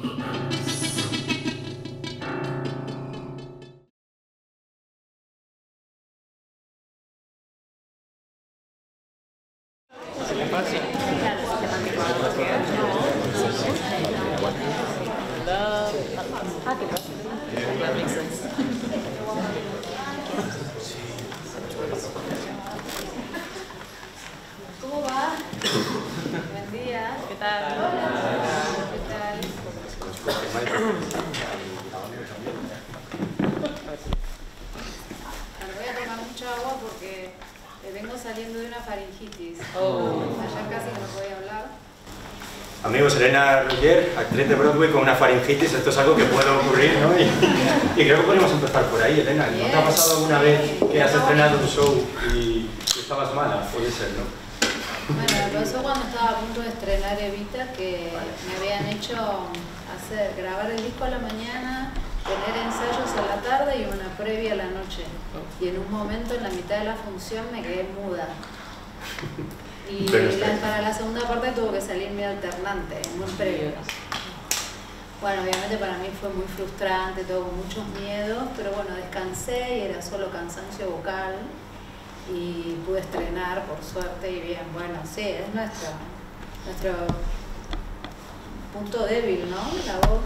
¿Cómo va? Buen día. ¿Qué tal? Hola. ¿Qué tal? Bueno, voy a tomar mucha agua porque vengo saliendo de una faringitis. Ayer casi no podía hablar. Amigos, Elena Roger, actriz de Broadway con una faringitis, esto es algo que puede ocurrir, ¿no? Y creo que podemos empezar por ahí, Elena. ¿No te ha pasado alguna vez que has estrenado un show y estabas mala? Puede ser, ¿no? Bueno, me pasó cuando estaba a punto de estrenar Evita, que me habían hecho grabar el disco a la mañana, tener ensayos a la tarde y una previa a la noche. Y en un momento, en la mitad de la función, me quedé muda. Y para la segunda parte tuvo que salir mi alternante, muy previo. Bueno, obviamente para mí fue muy frustrante, todo con muchos miedos, pero bueno, descansé y era solo cansancio vocal y pude estrenar por suerte y bien. Bueno, sí, es nuestro punto débil, ¿no? La voz.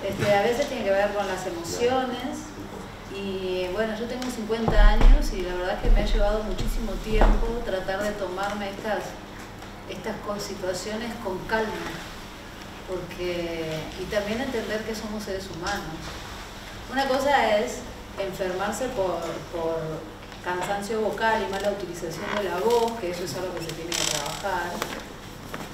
A veces tiene que ver con las emociones. Y bueno, yo tengo 50 años y la verdad es que me ha llevado muchísimo tiempo tratar de tomarme estas situaciones con calma, y también entender que somos seres humanos. Una cosa es enfermarse por cansancio vocal y mala utilización de la voz, que eso es algo que se tiene que trabajar,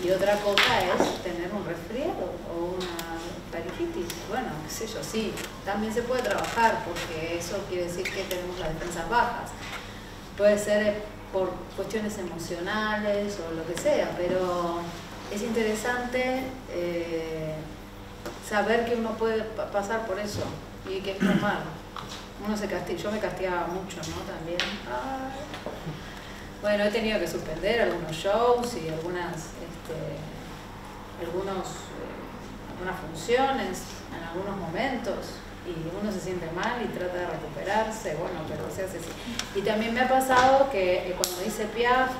y otra cosa es tener un resfriado o una faringitis. Bueno, qué sé yo, sí, también se puede trabajar porque eso quiere decir que tenemos las defensas bajas. Puede ser por cuestiones emocionales o lo que sea, pero es interesante saber que uno puede pasar por eso y que es normal. Uno se castiga, yo me castigaba mucho, ¿no? También. Bueno, he tenido que suspender algunos shows y algunas funciones en algunos momentos y uno se siente mal y trata de recuperarse, bueno, pero se hace así. Y también me ha pasado que cuando hice Piaf,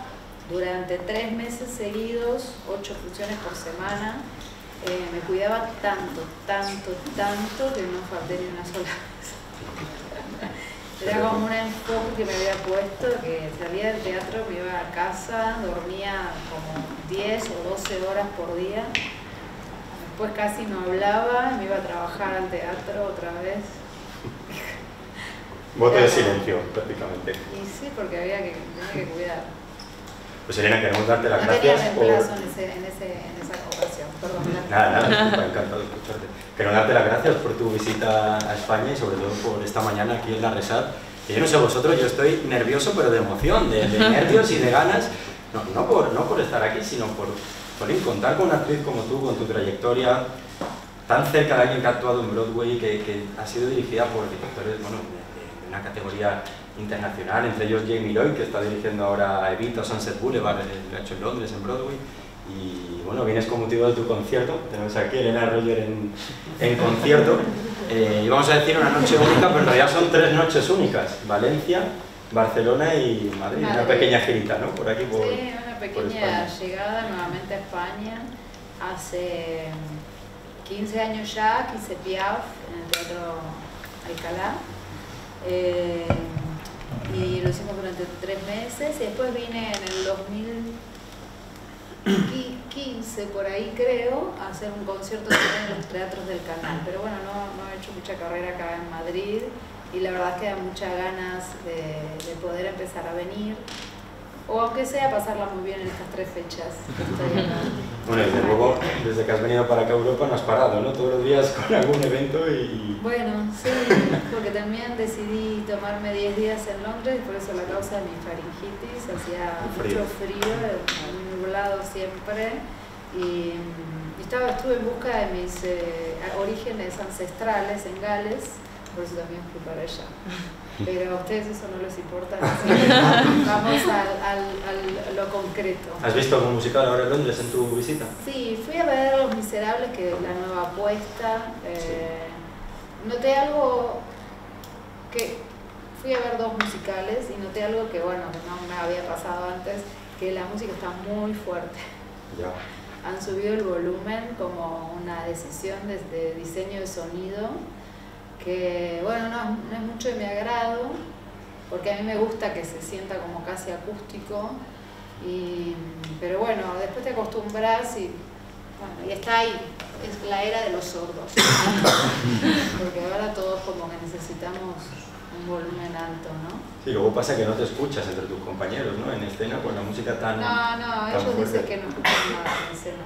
durante 3 meses seguidos, 8 funciones por semana, me cuidaba tanto que no falté ni una sola vez. Era como un enfoque que me había puesto, que salía del teatro, me iba a casa, dormía como 10 o 12 horas por día. Después casi no hablaba, me iba a trabajar al teatro otra vez. Voto de silencio, prácticamente. Y sí, porque tenía que cuidar. Pues Elena, queremos darte las gracias. No tenía reemplazo en esa ocasión, perdón. Nada, encantado de escucharte. Queremos darte las gracias por tu visita a España y sobre todo por esta mañana aquí en La Resat. Que yo no sé vosotros, yo estoy nervioso, pero de emoción, de nervios y de ganas, no por estar aquí, sino por contar con una actriz como tú, con tu trayectoria, tan cerca de alguien que ha actuado en Broadway, que ha sido dirigida por directores, bueno, de una categoría internacional, entre ellos Jamie Lloyd, que está dirigiendo ahora Evita o Sunset Boulevard, lo ha hecho en Londres, en Broadway. Y bueno, vienes con motivo de tu concierto, tenemos aquí a Elena Roger en concierto. Y vamos a decir una noche única, pero en realidad son 3 noches únicas: Valencia, Barcelona y Madrid. Una pequeña girita, ¿no? Por aquí, sí, una pequeña llegada nuevamente a España. Hace 15 años ya que hice Piaf en el Teatro Alcalá. Y lo hicimos durante 3 meses y después vine en el 2015 por ahí creo a hacer un concierto en los teatros del canal, pero bueno, no he hecho mucha carrera acá en Madrid y la verdad es que da muchas ganas de poder empezar a venir o aunque sea pasarla muy bien en estas 3 fechas que estoy acá. Bueno, desde luego, desde que has venido para acá a Europa no has parado, ¿no? Todos los días con algún evento y... Bueno, sí, porque también decidí tomarme 10 días en Londres, por eso la causa de mi faringitis, hacía mucho frío, muy nublado siempre, y estuve en busca de mis orígenes ancestrales en Gales, por eso también fui para allá. Pero a ustedes eso no les importa, así que vamos a lo concreto. ¿Has visto algún musical ahora en Londres en tu visita? Sí, fui a ver Los Miserables, que es la nueva apuesta. Noté algo que... Fui a ver 2 musicales y noté algo que, bueno, que no me había pasado antes, que la música está muy fuerte. Ya. Han subido el volumen como una decisión de diseño de sonido que, bueno, no es mucho de mi agrado, porque a mí me gusta que se sienta como casi acústico, pero bueno, después te acostumbras y, bueno, y está ahí, es la era de los sordos, porque ahora todos como que necesitamos un volumen alto, ¿no? Sí, luego pasa que no te escuchas entre tus compañeros, ¿no? En escena con la música tan... No, ellos fuerte. dicen que no escuchan nada en escena.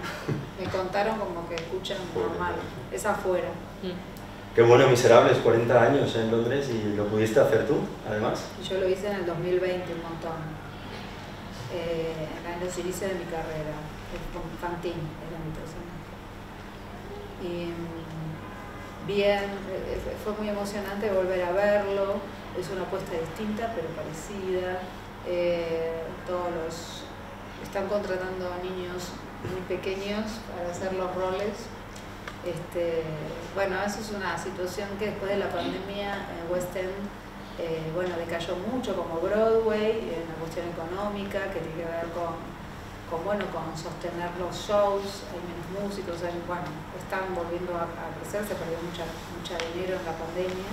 Me contaron como que escuchan normal, es afuera. Qué bueno, Miserables, 40 años en Londres y lo pudiste hacer tú, además. Yo lo hice en el 2020 un montón, en los inicios de mi carrera, con Fantine era mi personaje. Y bien, fue muy emocionante volver a verlo, es una apuesta distinta pero parecida. Están contratando a niños muy pequeños para hacer los roles. Bueno, eso es una situación que después de la pandemia West End bueno, decayó mucho como Broadway, una cuestión económica que tiene que ver con sostener los shows, hay menos músicos, bueno, están volviendo a crecer, se perdió mucho dinero en la pandemia.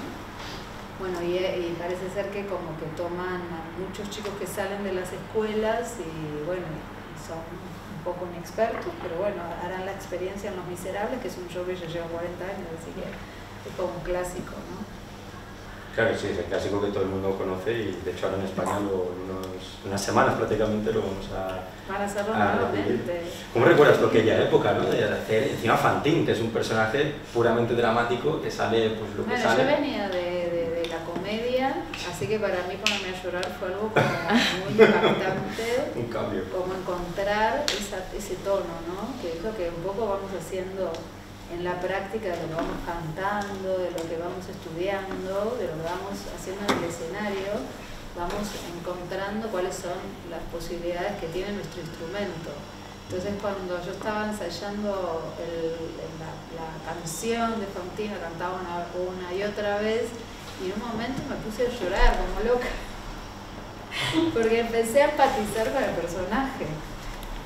Bueno, y parece ser que como que toman a muchos chicos que salen de las escuelas y bueno, son un poco inexpertos, pero bueno, harán la experiencia en Los Miserables, que es un show que ya lleva 40 años, así que es como un clásico, ¿no? Claro, sí, es el clásico que todo el mundo conoce y de hecho ahora en España unas semanas prácticamente lo vamos van a hacerlo nuevamente. ¿Cómo recuerdas aquella época, ¿no? De hacer encima Fantine, que es un personaje puramente dramático que sale pues lo que bueno, sale? Yo venía de la comedia, así que para mí ponerme a llorar fue algo como muy impactante. Un cambio. Como encontrar ese tono, ¿no? Que es lo que un poco vamos haciendo en la práctica, de lo que vamos cantando, de lo que vamos estudiando, de lo que vamos haciendo en el escenario, vamos encontrando cuáles son las posibilidades que tiene nuestro instrumento. Entonces cuando yo estaba ensayando la canción de Fantine, cantaba una y otra vez, y en un momento me puse a llorar como loca, porque empecé a empatizar con el personaje.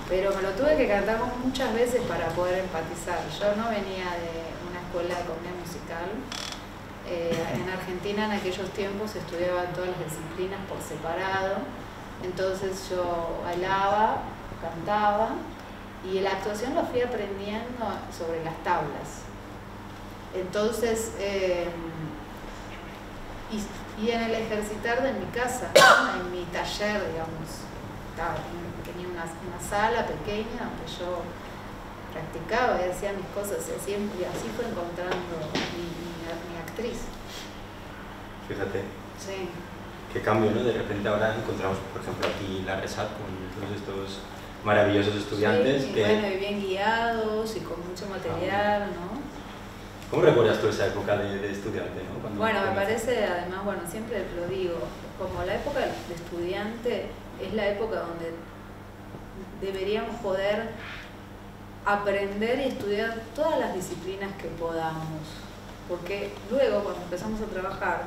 Pero me lo tuve que cantar muchas veces para poder empatizar. Yo no venía de una escuela de comedia musical. En Argentina en aquellos tiempos se estudiaban todas las disciplinas por separado. Entonces yo bailaba, cantaba y la actuación lo fui aprendiendo sobre las tablas. Entonces, y en el ejercitar de mi casa, ¿no? En mi taller, digamos, tenía una sala pequeña donde yo practicaba y hacía mis cosas y así fue encontrando mi actriz. Fíjate. Sí. Qué cambio, ¿no? De repente ahora encontramos, por ejemplo, aquí la Resat con todos estos maravillosos estudiantes. Sí, y que... bueno, y bien guiados y con mucho material, ¿no? ¿Cómo recuerdas tú esa época de estudiante, ¿no? Bueno, me parece, además, bueno, siempre lo digo, como la época de estudiante es la época donde deberíamos poder aprender y estudiar todas las disciplinas que podamos, porque luego cuando empezamos a trabajar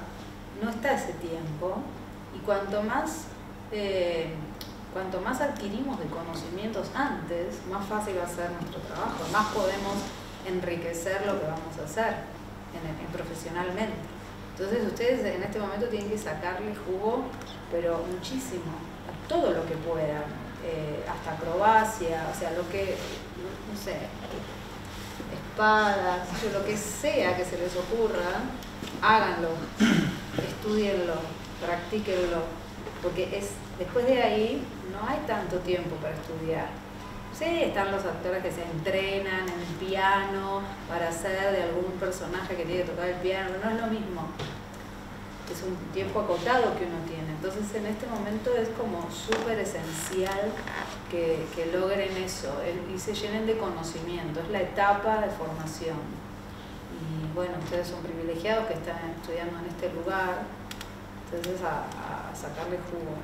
no está ese tiempo y cuanto más adquirimos de conocimientos antes, más fácil va a ser nuestro trabajo, más podemos enriquecer lo que vamos a hacer profesionalmente. Entonces ustedes en este momento tienen que sacarle jugo, pero muchísimo, a todo lo que puedan, hasta acrobacia, o sea, lo que, no sé, espadas, lo que sea que se les ocurra, háganlo, estudienlo, practíquenlo, porque después de ahí no hay tanto tiempo para estudiar. Sí, están los actores que se entrenan en el piano para hacer de algún personaje que tiene que tocar el piano, no es lo mismo. Es un tiempo acotado que uno tiene. Entonces en este momento es como súper esencial que logren eso y se llenen de conocimiento. Es la etapa de formación. Y bueno, ustedes son privilegiados que están estudiando en este lugar, entonces a sacarle jugo.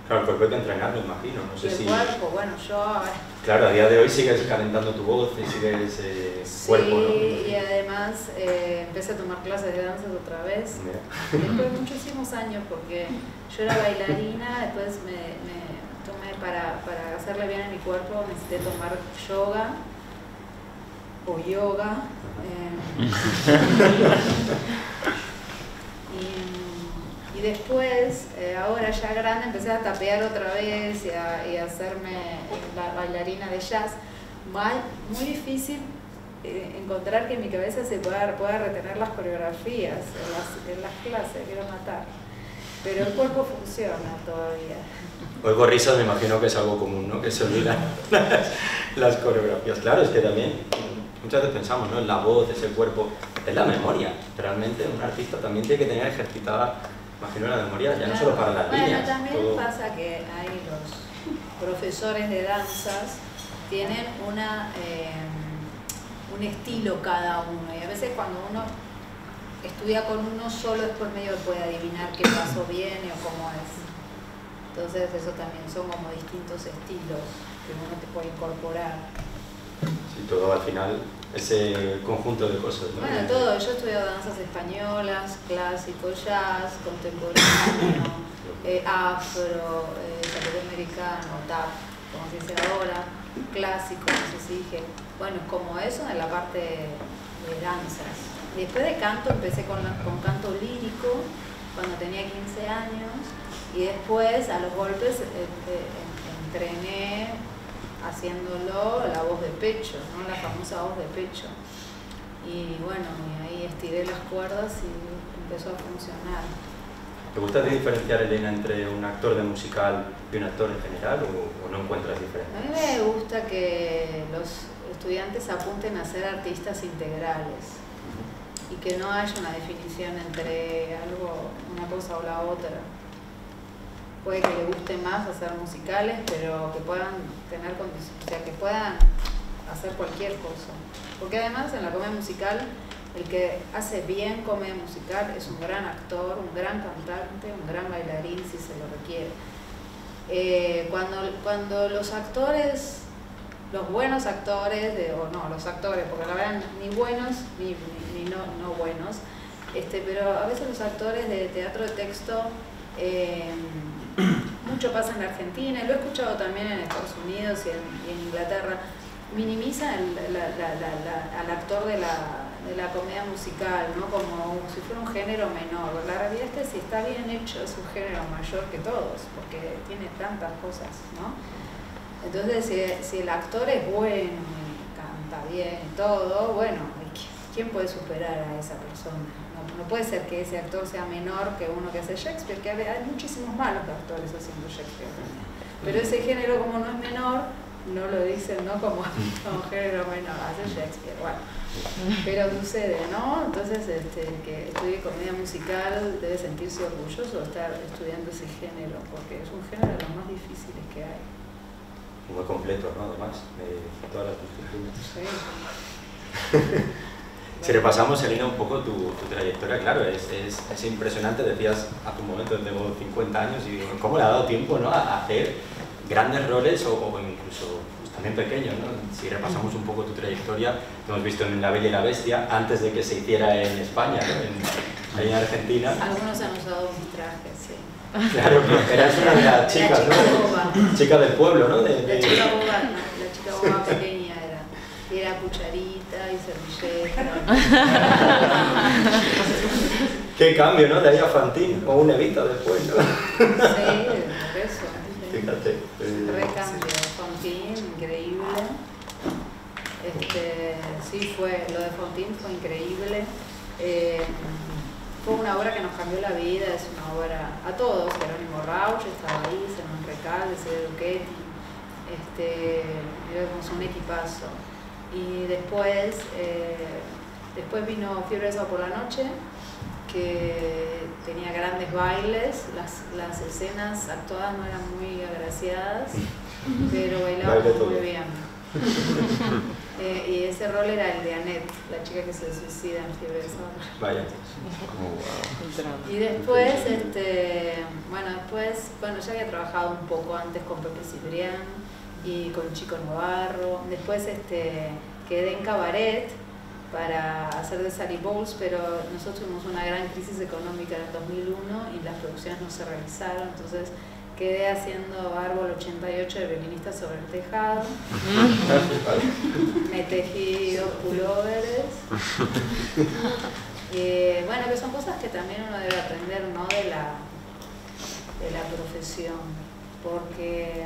Claro, el cuerpo hay que entrenarlo, imagino. No sé y el si... cuerpo, bueno, yo... Claro, a día de hoy sigues calentando tu voz y sigues cuerpo, ¿no? Sí, y además empecé a tomar clases de danzas otra vez. Después de muchísimos años, porque yo era bailarina, después me tomé para hacerle bien a mi cuerpo, necesité tomar yoga o yoga. Y después, ahora ya grande, empecé a tapear otra vez y a hacerme la bailarina de jazz. Muy difícil encontrar que en mi cabeza se pueda retener las coreografías en las clases, quiero matar. Pero el cuerpo funciona todavía. Oigo risas, me imagino que es algo común, ¿no? Que se olvidan las coreografías. Claro, es que también muchas veces pensamos, ¿no? En la voz, ese cuerpo, es la memoria. Realmente un artista también tiene que tener ejercitada, imagino, la memoria, ya no solo para las líneas. Bueno, también todo... pasa que hay los profesores de danzas, tienen un estilo cada uno, y a veces cuando uno estudia con uno solo, después medio puede adivinar qué pasó bien o cómo es. Entonces eso también son como distintos estilos que uno te puede incorporar. Sí, todo al final, ese conjunto de cosas, ¿no? Bueno, todo. Yo he estudiado danzas españolas, clásico, jazz, contemporáneo, afro, latinoamericano, tap, como se dice ahora, clásico, no sé si dije. Bueno, como eso en la parte de danzas. Después de canto empecé con canto lírico cuando tenía 15 años y después a los golpes entrené haciéndolo la voz de pecho, ¿no? La famosa voz de pecho. Y bueno, ahí estiré las cuerdas y empezó a funcionar. ¿Te gusta diferenciar, Elena, entre un actor de musical y un actor en general o no encuentras diferencia? A mí me gusta que los estudiantes apunten a ser artistas integrales y que no haya una definición entre algo, una cosa o la otra. Puede que le guste más hacer musicales, pero que puedan tener condiciones, o sea, que puedan hacer cualquier cosa. Porque además en la comedia musical, el que hace bien comedia musical es un gran actor, un gran cantante, un gran bailarín si se lo requiere. Cuando los actores, los buenos actores, los actores, porque la verdad ni buenos ni no buenos, pero a veces los actores de teatro de texto, mucho pasa en Argentina, y lo he escuchado también en Estados Unidos y en Inglaterra, minimizan al actor de la comedia musical, ¿no? Como si fuera un género menor. La realidad es que si está bien hecho es un género mayor que todos, porque tiene tantas cosas, ¿no? Entonces, si el actor es bueno y canta bien y todo, bueno, ¿quién puede superar a esa persona? No puede ser que ese actor sea menor que uno que hace Shakespeare, que hay muchísimos malos actores haciendo Shakespeare también. Pero ese género, como no es menor, no lo dicen, ¿no? Como género menor, hace Shakespeare, bueno. Pero sucede, ¿no? Entonces, el que estudie comedia musical debe sentirse orgulloso de estar estudiando ese género, porque es un género de los más difíciles que hay. Muy completo, ¿no? Además, de todas las disciplinas. Sí. Si repasamos, Elena, un poco tu trayectoria, claro, es impresionante. Decías hace un momento, tengo 50 años y cómo le ha dado tiempo, ¿no? A hacer grandes roles o incluso pues, también pequeños, ¿no? Si repasamos un poco tu trayectoria, te hemos visto en La Bella y la Bestia, antes de que se hiciera en España, ¿no? Ahí en Argentina. Algunos han usado mis trajes, sí. Claro, que eras una de las chicas, ¿no? Chica del pueblo, ¿no? La chica boba, ¿no? La chica boba pequeña era cucharita y servilleta. Qué cambio, ¿no? De ahí a Fantine o un Evita después, ¿no? Sí, por eso. Fíjate. Recambio, Fantine, increíble. Sí, lo de Fantine fue increíble. Fue una obra que nos cambió la vida, es una obra a todos. Jerónimo Rauch estaba ahí, Simón Recalde, Cede Duchetti, éramos un equipazo. Y después vino Fiebre de Sábado por la Noche, que tenía grandes bailes, las escenas actuadas no eran muy agraciadas, pero bailábamos muy bien. Y ese rol era el de Annette, la chica que se suicida en Fiebre de Sábado. Vaya. Y después, bueno, ya había trabajado un poco antes con Pepe Cibrián y con Chico Navarro. Después quedé en Cabaret para hacer de Sally Bowles, pero nosotros tuvimos una gran crisis económica en el 2001 y las producciones no se realizaron, entonces quedé haciendo Árbol 88 de violinista sobre el tejado. Me tejí 2 pulóveres. Bueno, que son cosas que también uno debe aprender, ¿no? de la profesión, porque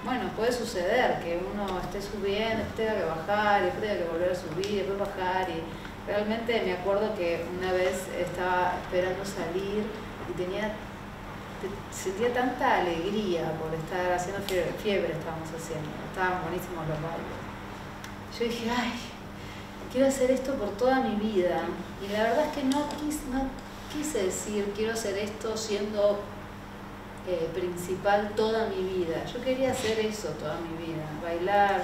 bueno, puede suceder que uno esté subiendo, tenga que bajar, y después tenga que volver a subir, después bajar, y realmente me acuerdo que una vez estaba esperando salir y sentía tanta alegría por estar haciendo fiebre estábamos haciendo, estaban buenísimos los bailes. Yo dije, ay, quiero hacer esto por toda mi vida, y la verdad es que no quise decir quiero hacer esto siendo principal toda mi vida. Yo quería hacer eso toda mi vida, bailar,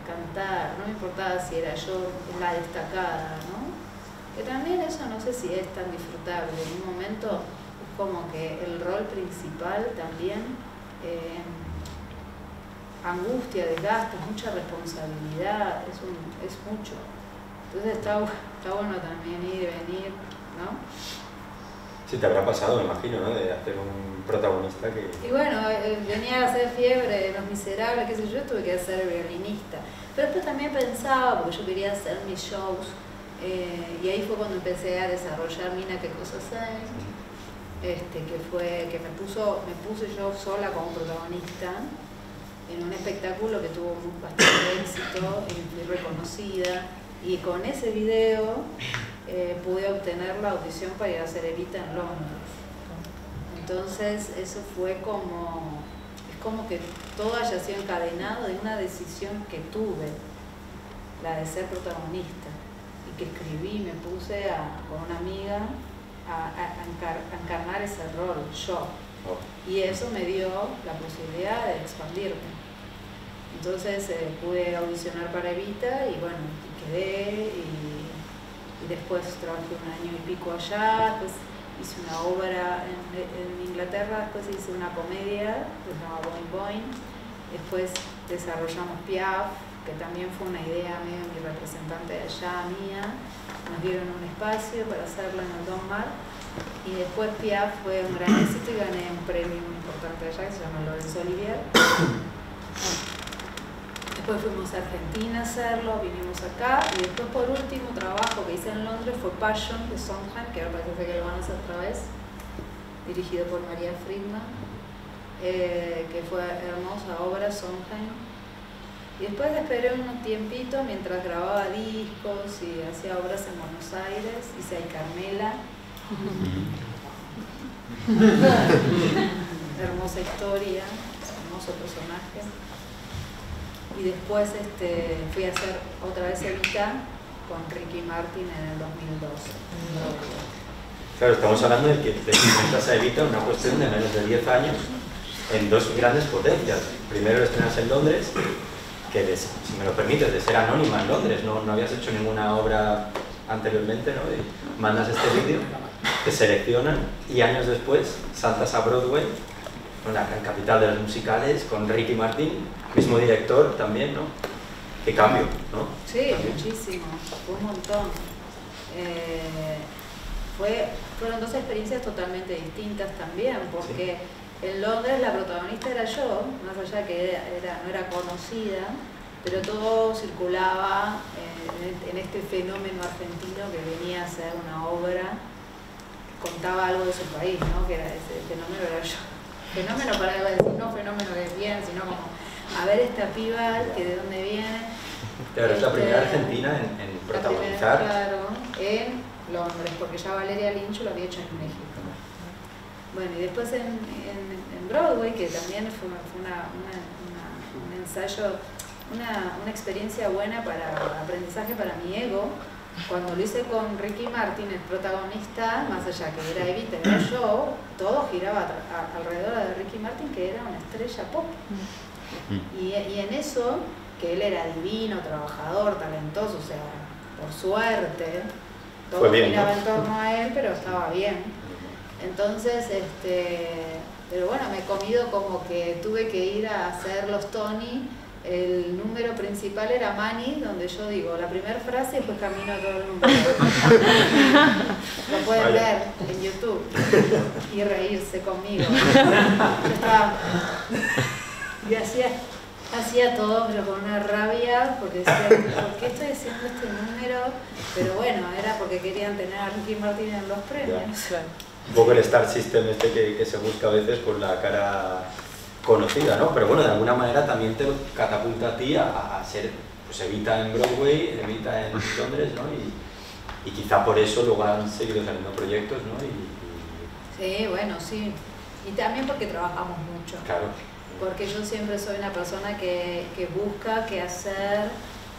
cantar, no me importaba si era yo la destacada, ¿no? Que también eso no sé si es tan disfrutable. En un momento es como que el rol principal también angustia, desgaste, mucha responsabilidad, es mucho. Entonces está bueno también ir y venir, ¿no? Sí, te habrá pasado, me imagino, ¿no? De hacer un protagonista que... Y bueno, venía a hacer Fiebre, Los Miserables, qué sé yo, tuve que ser violinista. Pero después también pensaba, porque yo quería hacer mis shows, y ahí fue cuando empecé a desarrollar Mina, qué cosas hay, que me puse yo sola como protagonista en un espectáculo que tuvo bastante éxito y fui reconocida. Y con ese video pude obtener la audición para ir a hacer Evita en Londres. Entonces eso fue es como que todo haya sido encadenado de una decisión que tuve, la de ser protagonista, y que escribí, me puse con una amiga a encarnar ese rol, yo. Y eso me dio la posibilidad de expandirme. Entonces pude audicionar para Evita y bueno, quedé y después trabajé 1 año y pico allá, después hice una obra en Inglaterra, después hice una comedia que se llama Boing Boing, después desarrollamos Piaf, que también fue una idea medio mi representante de allá, mía, nos dieron un espacio para hacerlo en el Don Mar, y después Piaf fue un gran éxito y gané un premio muy importante allá que se llama Lorenzo Olivier. Después fuimos a Argentina a hacerlo, vinimos acá, y después por último trabajo que hice en Londres fue Passion de Sondheim, que ahora parece que lo van a hacer otra vez, dirigido por María Friedman, que fue hermosa obra, Sondheim. Y después esperé un tiempito mientras grababa discos y hacía obras en Buenos Aires, hice a Carmela. Hermosa historia, hermoso personaje. Y después fui a hacer otra vez Evita con Ricky Martin en el 2002. Claro, estamos hablando de que te enfrentas a Evita una cuestión de menos de 10 años en 2 grandes potencias. Primero estrenas en Londres, que si me lo permites, de ser anónima en Londres, no habías hecho ninguna obra anteriormente, ¿no? Y mandas este vídeo, te seleccionan y años después saltas a Broadway, con la gran capital de los musicales, con Ricky Martin, mismo director también, ¿no? Qué cambio, ¿no? Sí, muchísimo, fue un montón. Fueron 2 experiencias totalmente distintas también, porque sí. En Londres la protagonista era yo, más allá que no era conocida, pero todo circulaba en este fenómeno argentino que venía a ser una obra que contaba algo de su país, ¿no? Que era ese fenómeno era yo. Fenómeno para decir, no fenómeno de bien, sino como a ver esta piba que de dónde viene. Claro, es la primera argentina en protagonizar. Claro, en Londres, porque ya Valeria Lynch lo había hecho en México. Bueno, y después en Broadway, que también fue un ensayo, una experiencia buena para aprendizaje para mi ego. Cuando lo hice con Ricky Martin, el protagonista, más allá que era Evita, era yo, todo giraba alrededor de Ricky Martin, que era una estrella pop. Y en eso, que él era divino, trabajador, talentoso, o sea, por suerte, todo giraba en torno a él, pero estaba bien. Entonces, pero bueno, me he comido como que tuve que ir a hacer los Tony. El número principal era Money, donde yo digo la primera frase y después camino todo el número. Lo pueden ver en YouTube y reírse conmigo. Yo estaba... Y hacía todo, pero con una rabia, porque decía, ¿por qué estoy haciendo este número? Pero bueno, era porque querían tener a Ricky Martin en los premios. Un poco el Star System que se busca a veces por la cara conocida, ¿no? Pero bueno, de alguna manera también te catapulta a ti a ser, pues Evita en Broadway, Evita en Londres, ¿no? Y quizá por eso luego han seguido saliendo proyectos, ¿no? Sí, bueno, sí. Y también porque trabajamos mucho. Claro. Porque yo siempre soy una persona que busca qué hacer.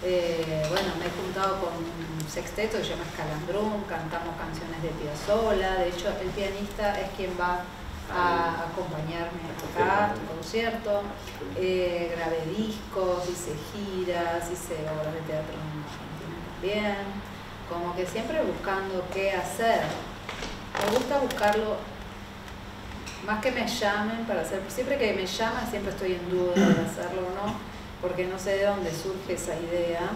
Bueno, me he juntado con un sexteto que se llama Escalandrún, cantamos canciones de Piazzolla. De hecho, el pianista es quien va a acompañarme acá a tu concierto. Grabé discos, hice giras, hice obras de teatro en Argentina también. Como que siempre buscando qué hacer. Me gusta buscarlo, más que me llamen para hacer. Siempre que me llaman siempre estoy en duda de hacerlo o no, porque no sé de dónde surge esa idea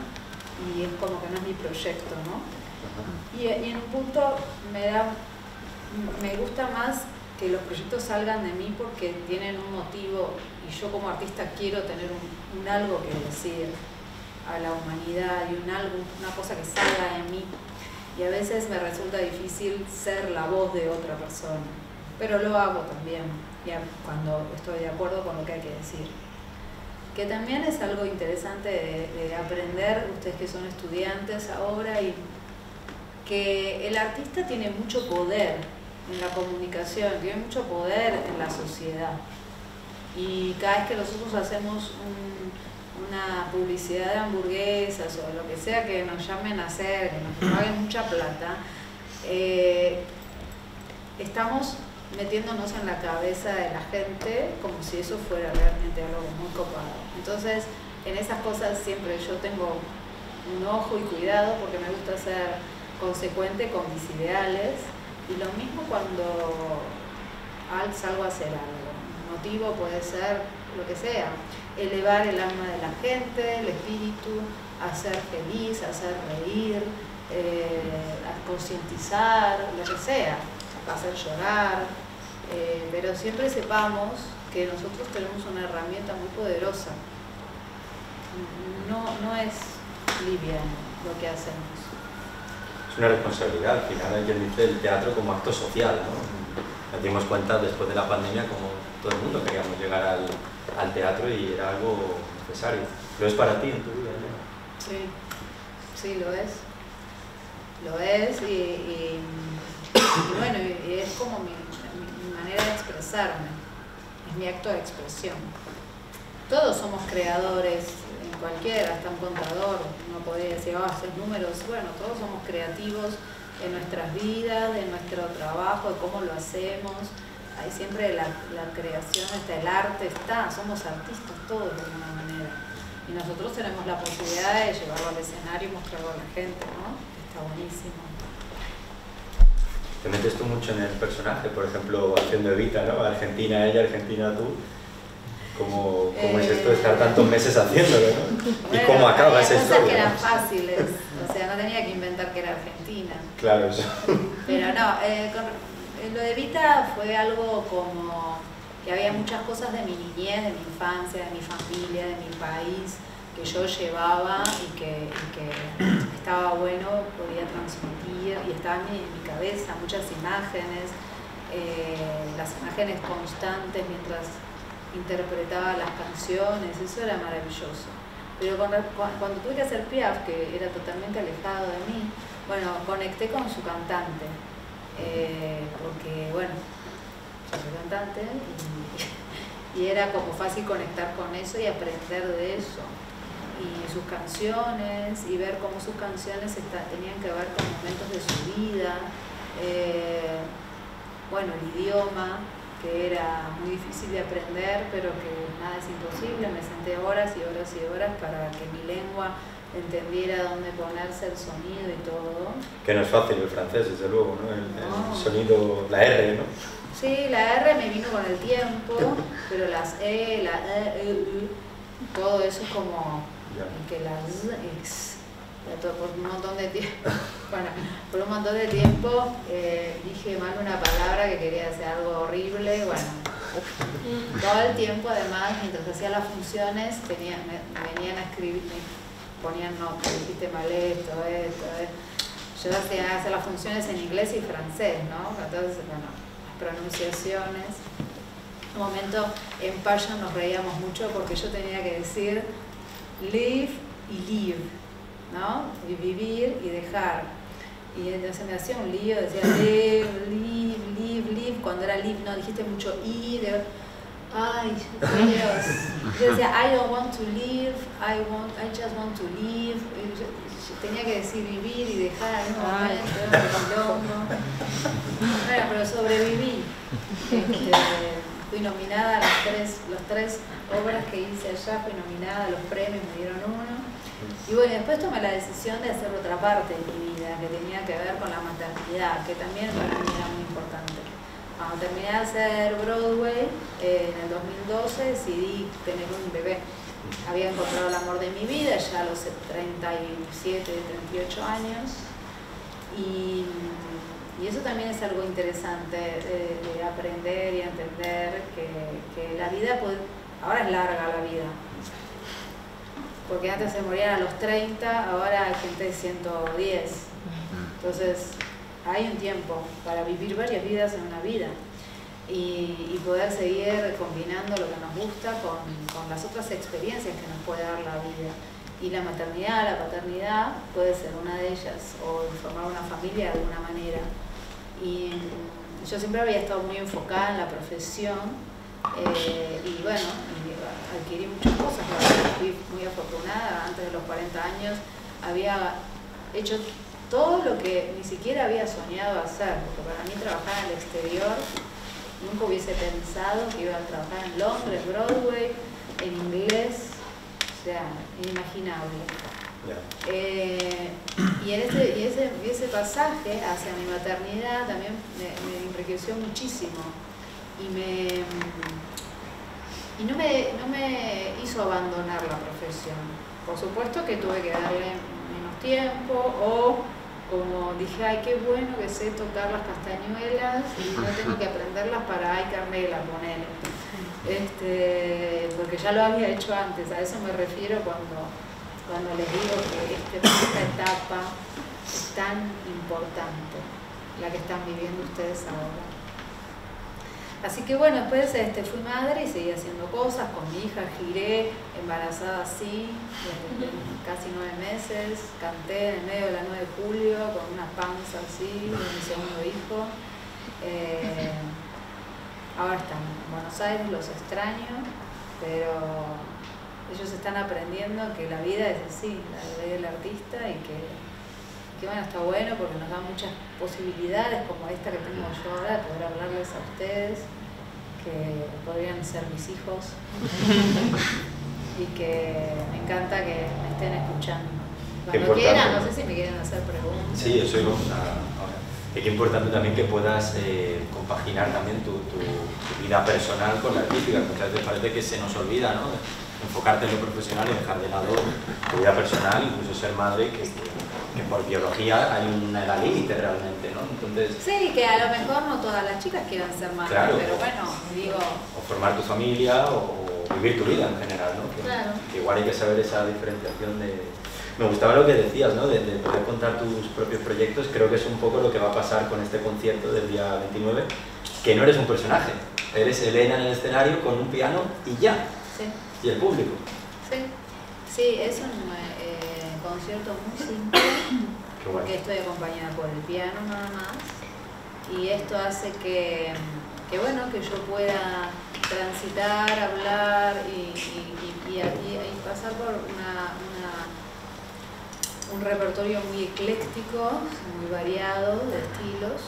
y es como que no es mi proyecto, ¿no? Y en un punto me gusta más que los proyectos salgan de mí porque tienen un motivo y yo como artista quiero tener un algo que decir a la humanidad y una cosa que salga de mí, y a veces me resulta difícil ser la voz de otra persona, pero lo hago también ya cuando estoy de acuerdo con lo que hay que decir, que también es algo interesante de aprender, ustedes que son estudiantes ahora, y que el artista tiene mucho poder en la comunicación, tiene mucho poder en la sociedad, y cada vez que nosotros hacemos una publicidad de hamburguesas o lo que sea que nos llamen a hacer, que nos paguen mucha plata, estamos metiéndonos en la cabeza de la gente como si eso fuera realmente algo muy copado. Entonces, en esas cosas siempre yo tengo un ojo y cuidado porque me gusta ser consecuente con mis ideales, y lo mismo cuando salgo a hacer algo. El motivo puede ser lo que sea, elevar el alma de la gente, el espíritu, hacer feliz, hacer reír, concientizar, lo que sea, hacer llorar, pero siempre sepamos que nosotros tenemos una herramienta muy poderosa. No es liviano lo que hacemos. Es una responsabilidad, al final hay quien dice el teatro como acto social, ¿no? Nos dimos cuenta después de la pandemia como todo el mundo queríamos llegar al teatro y era algo necesario. ¿Lo es para ti en tu vida, no? Sí, lo es. Lo es y bueno, y es como mi manera de expresarme, es mi acto de expresión. Todos somos creadores, en cualquiera, hasta un contador, no podría decir, hacer números, bueno, todos somos creativos en nuestras vidas, de nuestro trabajo, de cómo lo hacemos. Hay siempre la creación, el arte está, somos artistas todos de alguna manera. Y nosotros tenemos la posibilidad de llevarlo al escenario y mostrarlo a la gente, ¿no? Está buenísimo. Te metes tú mucho en el personaje, por ejemplo, haciendo Evita, ¿no? Argentina ella, Argentina tú. ¿Cómo es esto de estar tantos meses haciéndolo, ¿no? Bueno, ¿Y cómo acaba esa historia? Cosas que eran fáciles, o sea, no tenía que inventar que era Argentina. Claro, eso. Pero no, lo de Evita fue algo como que había muchas cosas de mi niñez, de mi infancia, de mi familia, de mi país, que yo llevaba y que estaba bueno, podía transmitir, y estaban en mi cabeza muchas imágenes, las imágenes constantes mientras interpretaba las canciones, eso era maravilloso. Pero cuando tuve que hacer Piaf, que era totalmente alejado de mí, bueno, conecté con su cantante, porque bueno, yo soy cantante y era como fácil conectar con eso y aprender de eso. Y sus canciones, y ver cómo sus canciones tenían que ver con momentos de su vida, bueno, el idioma, que era muy difícil de aprender, pero que nada es imposible. Me senté horas y horas y horas para que mi lengua entendiera dónde ponerse el sonido y todo. Que no es fácil el francés, desde luego, ¿no? El sonido, la R, ¿no? Sí, la R me vino con el tiempo, pero las E, la todo eso es como que las X. Por un montón de tiempo, bueno, por un montón de tiempo dije mal una palabra que quería decir algo horrible, bueno, todo el tiempo además, mientras hacía las funciones, me venían a escribir, me ponían notas, dijiste mal esto. Yo hacía hacer las funciones en inglés y francés, ¿no? Entonces, bueno, las pronunciaciones. En un momento en Passion nos reíamos mucho porque yo tenía que decir live y live, ¿no? Y vivir y dejar. Y entonces me hacía un lío, decía live, live, live, live. Cuando era live, no, dijiste mucho i, ay, Dios. Yo decía, I don't want to live, I just want to live. Yo tenía que decir vivir y dejar en un momento, bueno, pero sobreviví. Fui nominada a las tres obras que hice allá, fui nominada a los premios, me dieron uno. Y bueno, después tomé la decisión de hacer otra parte de mi vida que tenía que ver con la maternidad, que también para mí era muy importante. Cuando terminé de hacer Broadway, en el 2012 decidí tener un bebé. Había encontrado el amor de mi vida ya a los 37, 38 años. Y eso también es algo interesante de aprender y entender que la vida, ahora es larga la vida. Porque antes se morían a los 30, ahora hay gente de 110. Entonces, hay un tiempo para vivir varias vidas en una vida y poder seguir combinando lo que nos gusta con las otras experiencias que nos puede dar la vida. Y la maternidad, la paternidad puede ser una de ellas, o formar una familia de alguna manera. Y yo siempre había estado muy enfocada en la profesión y bueno, adquirí muchas cosas. La verdad, fui muy afortunada. Antes de los 40 años había hecho todo lo que ni siquiera había soñado hacer, porque para mí trabajar en el exterior, nunca hubiese pensado que iba a trabajar en Londres, Broadway, en inglés, o sea, inimaginable. Y ese pasaje hacia mi maternidad también me enriqueció muchísimo y no me hizo abandonar la profesión. Por supuesto que tuve que darle menos tiempo, o como dije, ay, qué bueno que sé tocar las castañuelas y no tengo que aprenderlas para ay, Carmela, ponele. Porque ya lo había hecho antes, a eso me refiero cuando les digo que esta etapa es tan importante, la que están viviendo ustedes ahora. Así que bueno, después fui madre y seguí haciendo cosas con mi hija, giré, embarazada así, casi 9 meses, canté en el medio de la 9 de julio con una panza así, de mi segundo hijo. Ahora están en Buenos Aires, los extraño, pero ellos están aprendiendo que la vida es así, la vida del artista, y que bueno, está bueno porque nos da muchas posibilidades como esta que tengo yo ahora de poder hablarles a ustedes, que podrían ser mis hijos y que me encanta que me estén escuchando. Cuando quieran, no sé si me quieren hacer preguntas. Sí, eso íbamos ahora. Es importante también que puedas compaginar también tu vida personal con la artística. Muchas veces parece que se nos olvida, ¿no? Enfocarte en lo profesional y dejar de lado tu vida personal, incluso ser madre, que por biología hay una edad límite realmente, ¿no? Entonces, sí, que a lo mejor no todas las chicas quieran ser madres, claro, pero bueno, digo... O formar tu familia o vivir tu vida en general, ¿no? Claro. Que igual hay que saber esa diferenciación de... Me gustaba lo que decías, ¿no? De poder contar tus propios proyectos. Creo que es un poco lo que va a pasar con este concierto del día 29, que no eres un personaje, eres Elena en el escenario con un piano y ya. Sí. Y el público. Sí, es un concierto muy simple, porque estoy acompañada por el piano nada más, y esto hace que bueno, que yo pueda transitar, hablar y pasar por un repertorio muy ecléctico, muy variado de estilos,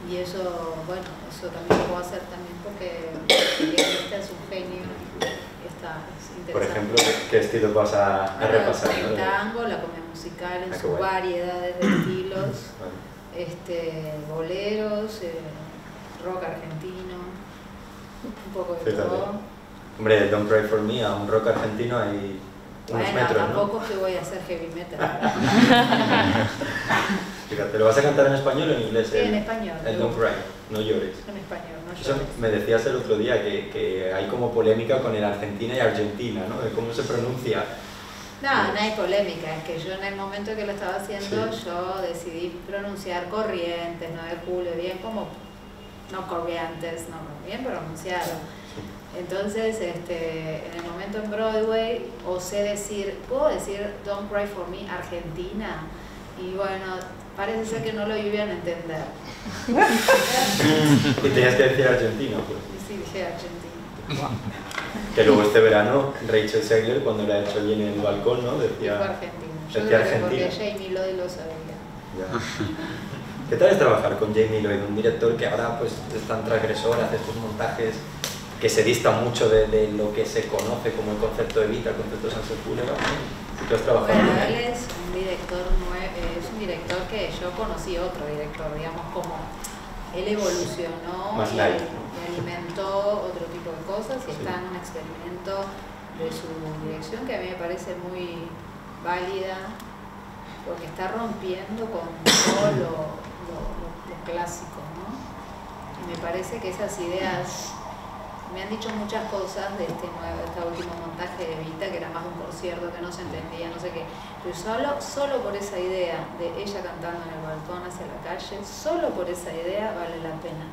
Y eso, bueno, eso también lo puedo hacer también porque el guionista es un genio y es interesante. Por ejemplo, ¿qué estilo vas a repasar? El tango, la comedia musical en sus variedades de estilos, boleros, rock argentino, un poco de todo. Hombre, Don't Cry For Me, a un rock argentino hay unos metros, tampoco ¿no? es que voy a hacer heavy metal. Fíjate, ¿lo vas a cantar en español o en inglés? Sí, en español. El Don't Cry, no llores. En español, no llores. Eso me decías el otro día, que hay como polémica con el Argentina y Argentina, ¿no? De cómo se pronuncia. No, no hay polémica, es que yo en el momento que lo estaba haciendo, yo decidí pronunciar Corrientes, 9 de julio, bien como, no Corrientes, no, bien pronunciado. Entonces, en el momento en Broadway, osé decir, ¿puedo decir Don't Cry For Me Argentina? Y bueno, parece ser que no lo iban a entender. Y tenías que decir argentino, pues. Y sí, dije Argentina. Que luego este verano, Rachel Zegler, cuando la ha hecho allí en el balcón, ¿no? Decía argentino. Yo decía creo que argentino. porque Jamie Lloyd lo sabía. Ya. ¿Qué tal es trabajar con Jamie Lloyd, un director que ahora pues es tan transgresor, hace estos montajes que se distan mucho de lo que se conoce como el concepto de Evita, el concepto de Sunset Boulevard? ¿Tú has trabajado Bueno, con él él? es un director es un director que yo conocí otro director, digamos, como él evolucionó Más y light. alimentó otro tipo de cosas y está en un experimento de su dirección que a mí me parece muy válida porque está rompiendo con todo lo clásico, ¿no? Y me parece que esas ideas, me han dicho muchas cosas de este último montaje de Evita, que era más un concierto que no se entendía, no sé qué, pero solo por esa idea de ella cantando en el balcón hacia la calle, solo por esa idea vale la pena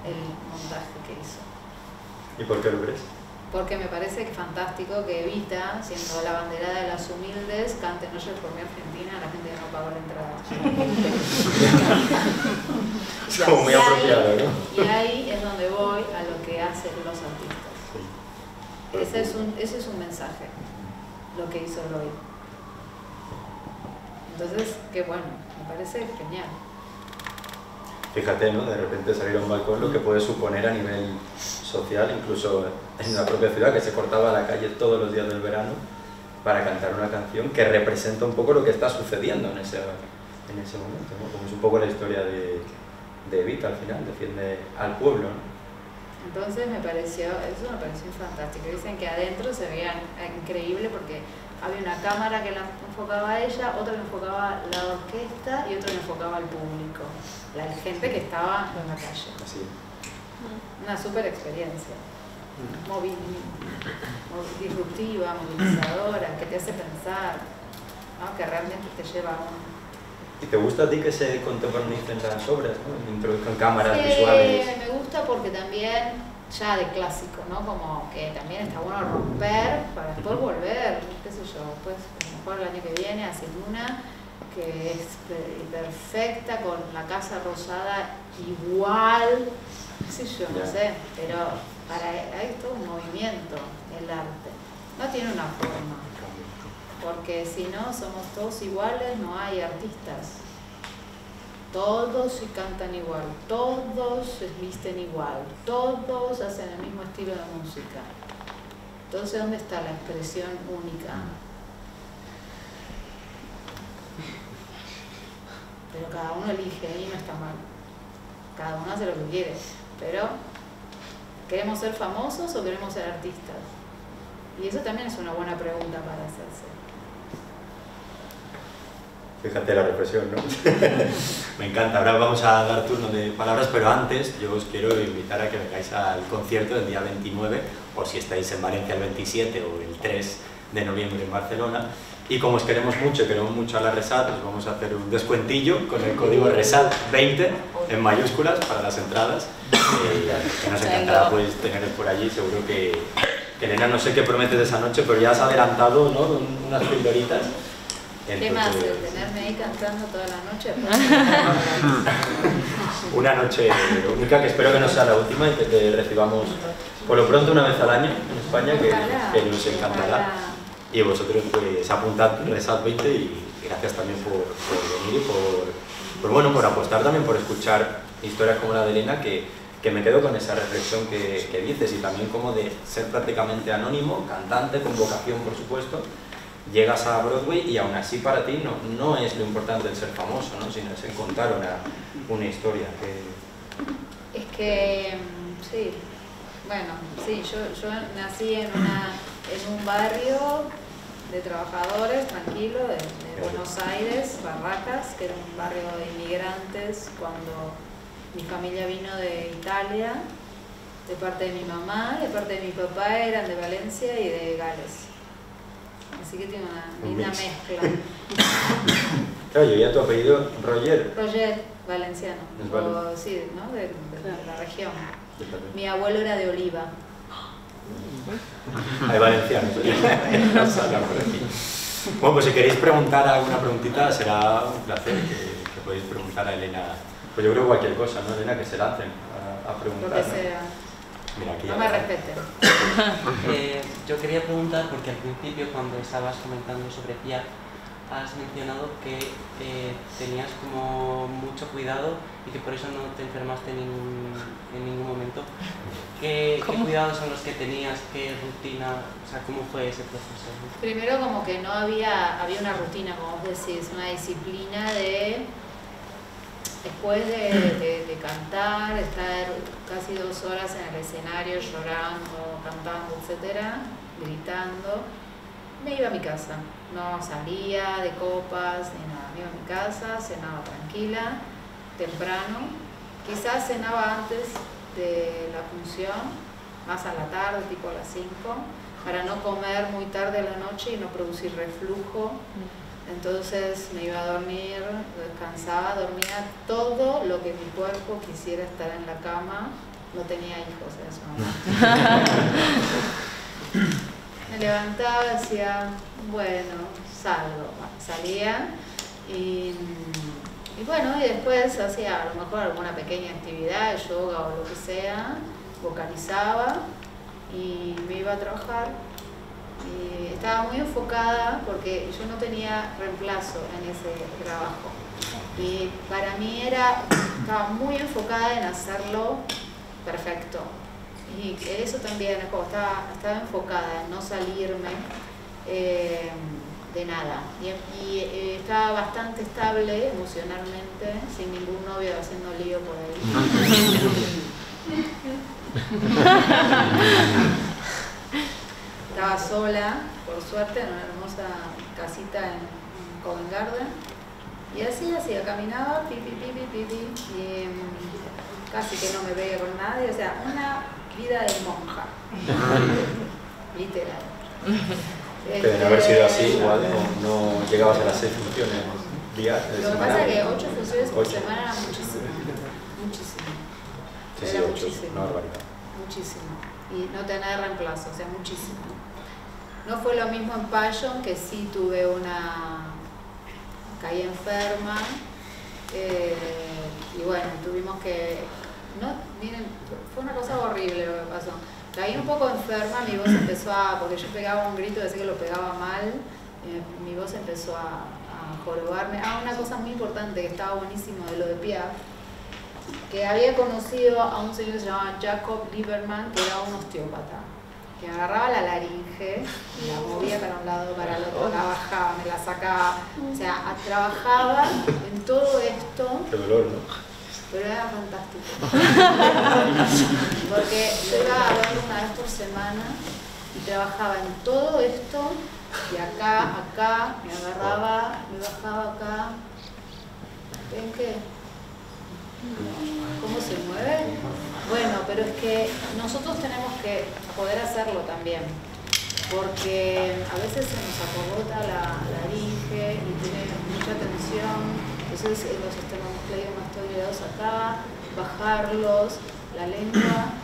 el montaje que hizo. ¿Y por qué lo crees? Porque me parece que es fantástico que Evita, siendo la banderada de las humildes, cante No llores por mi Argentina, la gente que no pagó la entrada. Es como muy apropiado, ¿no? Y ahí es donde voy a lo que hacen los artistas. Sí. Ese es un mensaje, lo que hizo Lloyd. Entonces, qué bueno, me parece genial. Fíjate, ¿no? De repente salir a un balcón, lo que puede suponer a nivel social, incluso en la propia ciudad, que se cortaba la calle todos los días del verano para cantar una canción que representa un poco lo que está sucediendo en ese momento, ¿no? Como es un poco la historia de Evita al final, defiende al pueblo, ¿no? Entonces eso me pareció fantástico. Dicen que adentro se veía increíble porque había una cámara que la enfocaba a ella, otra que enfocaba la orquesta y otra que enfocaba al público, la gente que estaba en la calle. Así. Una súper experiencia, disruptiva, movilizadora, que te hace pensar, ¿no? Que realmente te lleva a un... ¿Y te gusta a ti que se contemporanicen las obras, ¿no? Introduzcan cámaras visuales? Me gusta porque también, ya de clásico, ¿no? Como que también está bueno romper para después volver, qué sé yo, pues a lo mejor el año que viene hacen una que es perfecta, con la Casa Rosada igual, qué sé yo, no sé, pero hay todo un movimiento, el arte, no tiene una forma. Porque si no, somos todos iguales, no hay artistas. Todos se cantan igual, todos se visten igual, todos hacen el mismo estilo de música. Entonces, ¿dónde está la expresión única? Pero cada uno elige y no está mal. Cada uno hace lo que quiere. Pero, ¿queremos ser famosos o queremos ser artistas? Y eso también es una buena pregunta para hacerse. Fíjate la reflexión, ¿no? Me encanta. Ahora vamos a dar turno de palabras, pero antes yo os quiero invitar a que vengáis al concierto del día 29, o si estáis en Valencia el 27 o el 3 de noviembre en Barcelona. Y como os queremos mucho y queremos mucho a la Resat, os vamos a hacer un descuentillo con el código RESAT20 en mayúsculas para las entradas. Que nos encantará pues, teneros por allí. Seguro que Elena no sé qué prometes esa noche, pero ya has adelantado, ¿no? Unas pildoritas. ¿Qué más? ¿Tenerme ahí cantando toda la noche? Una noche única que espero que no sea la última y que te recibamos por lo pronto una vez al año en España, que nos encantará. Y vosotros pues apuntad Resat20 y gracias también por venir y por apostar también por escuchar historias como la de Elena que me quedo con esa reflexión que dices, y también como de ser prácticamente anónimo, cantante, con vocación por supuesto, llegas a Broadway y aún así para ti no es lo importante el ser famoso, ¿no? Sino es en contar una historia. Es que, sí, bueno, sí, yo nací en un barrio de trabajadores, tranquilo, de Buenos Aires, Barracas, que era un barrio de inmigrantes cuando mi familia vino de Italia, de parte de mi mamá, de parte de mi papá eran de Valencia y de Gales. Así que tiene una linda mezcla. Claro, yo ya tu apellido, Roger. Roger, valenciano. O, sí, ¿no? De la región. Mi abuelo era de Oliva. Hay valencianos. Bueno, pues si queréis preguntar alguna preguntita, será un placer que podéis preguntar a Elena. Pues yo creo cualquier cosa, ¿no, Elena? Que se lancen a preguntar. Lo que sea. Mira, aquí no me respeten. Yo quería preguntar, porque al principio cuando estabas comentando sobre Piaf, has mencionado que tenías como mucho cuidado y que por eso no te enfermaste en ningún momento. ¿Qué cuidados son los que tenías? ¿Qué rutina? O sea, ¿cómo fue ese proceso? Primero como que no había una rutina, como vos decís, una disciplina de... Después de cantar, estar casi 2 horas en el escenario llorando, cantando, etcétera, gritando, me iba a mi casa. No salía de copas ni nada, me iba a mi casa, cenaba tranquila, temprano. Quizás cenaba antes de la función, más a la tarde, tipo a las 5, para no comer muy tarde a la noche y no producir reflujo. Entonces me iba a dormir, descansaba, dormía todo lo que mi cuerpo quisiera estar en la cama. No tenía hijos en ese momento. Me levantaba y decía, bueno, salgo. Salía y bueno, y después hacía a lo mejor alguna pequeña actividad, yoga o lo que sea, vocalizaba y me iba a trabajar. Y estaba muy enfocada porque yo no tenía reemplazo en ese trabajo y para mí estaba muy enfocada en hacerlo perfecto, y eso también estaba enfocada en no salirme de nada y estaba bastante estable emocionalmente, sin ningún novio haciendo lío por ahí. Estaba sola, por suerte, en una hermosa casita en Covent Garden. Y así hacía, caminaba, pipi, y casi que no me veía con nadie. O sea, una vida de monja. Literal. Pero haber sido así, igual no llegabas a las 6 funciones diarias. Lo que pasa es que 8 funciones por semana era muchísimo. Muchísimo. Sí, era 8, muchísimo. una barbaridad. Muchísimo. Y no tener reemplazo, o sea, muchísimo. No fue lo mismo en Passion, que sí caí enferma, y bueno, tuvimos que, miren, fue una cosa horrible lo que pasó. Caí un poco enferma, mi voz empezó porque yo pegaba un grito, decía que lo pegaba mal, mi voz empezó a jorobarme. Una cosa muy importante que estaba buenísimo de lo de Piaf, que había conocido a un señor que se llamaba Jacob Lieberman, que era un osteópata, que me agarraba la laringe y la movía para un lado, para el otro, la bajaba, me la sacaba, o sea, trabajaba en todo esto. Qué dolor, ¿no? Pero era fantástico. Porque yo iba a verlo una vez por semana y trabajaba en todo esto, y acá, me agarraba, me bajaba acá. ¿Ven qué? ¿Cómo se mueve? Bueno, pero es que nosotros tenemos que poder hacerlo también, porque a veces se nos acogota la laringe y tiene mucha tensión, entonces los esternocleidomastoideos acá, bajarlos, la lengua,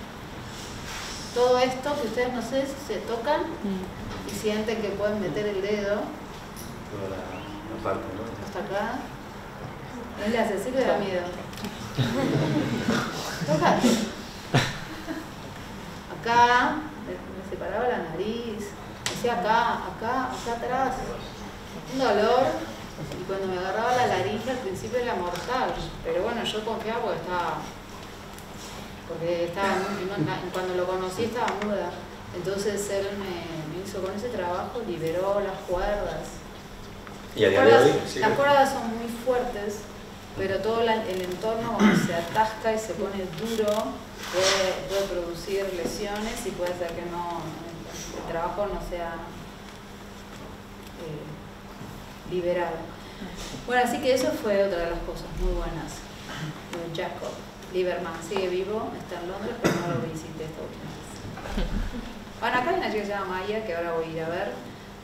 todo esto que ustedes no sé si se tocan y sienten que pueden meter el dedo Toda la parte, ¿no? hasta acá. Él le hace así, le da miedo. Tócate. Acá, me separaba la nariz, hacía acá atrás. Un dolor Y cuando me agarraba la laringe al principio era mortal, pero bueno, yo confiaba porque estaba cuando lo conocí estaba muda. Entonces él me hizo con ese trabajo, liberó las cuerdas. ¿Y a día de hoy? ¿Sí? Las cuerdas son muy fuertes, pero todo el entorno cuando se atasca y se pone duro puede producir lesiones y puede ser que el trabajo no sea liberado. Bueno, así que eso fue otra de las cosas muy buenas. Jacob Lieberman sigue vivo, está en Londres, pero no lo visité esta última vez. Bueno, acá hay una chica que se llama Maya, que ahora voy a ir a ver,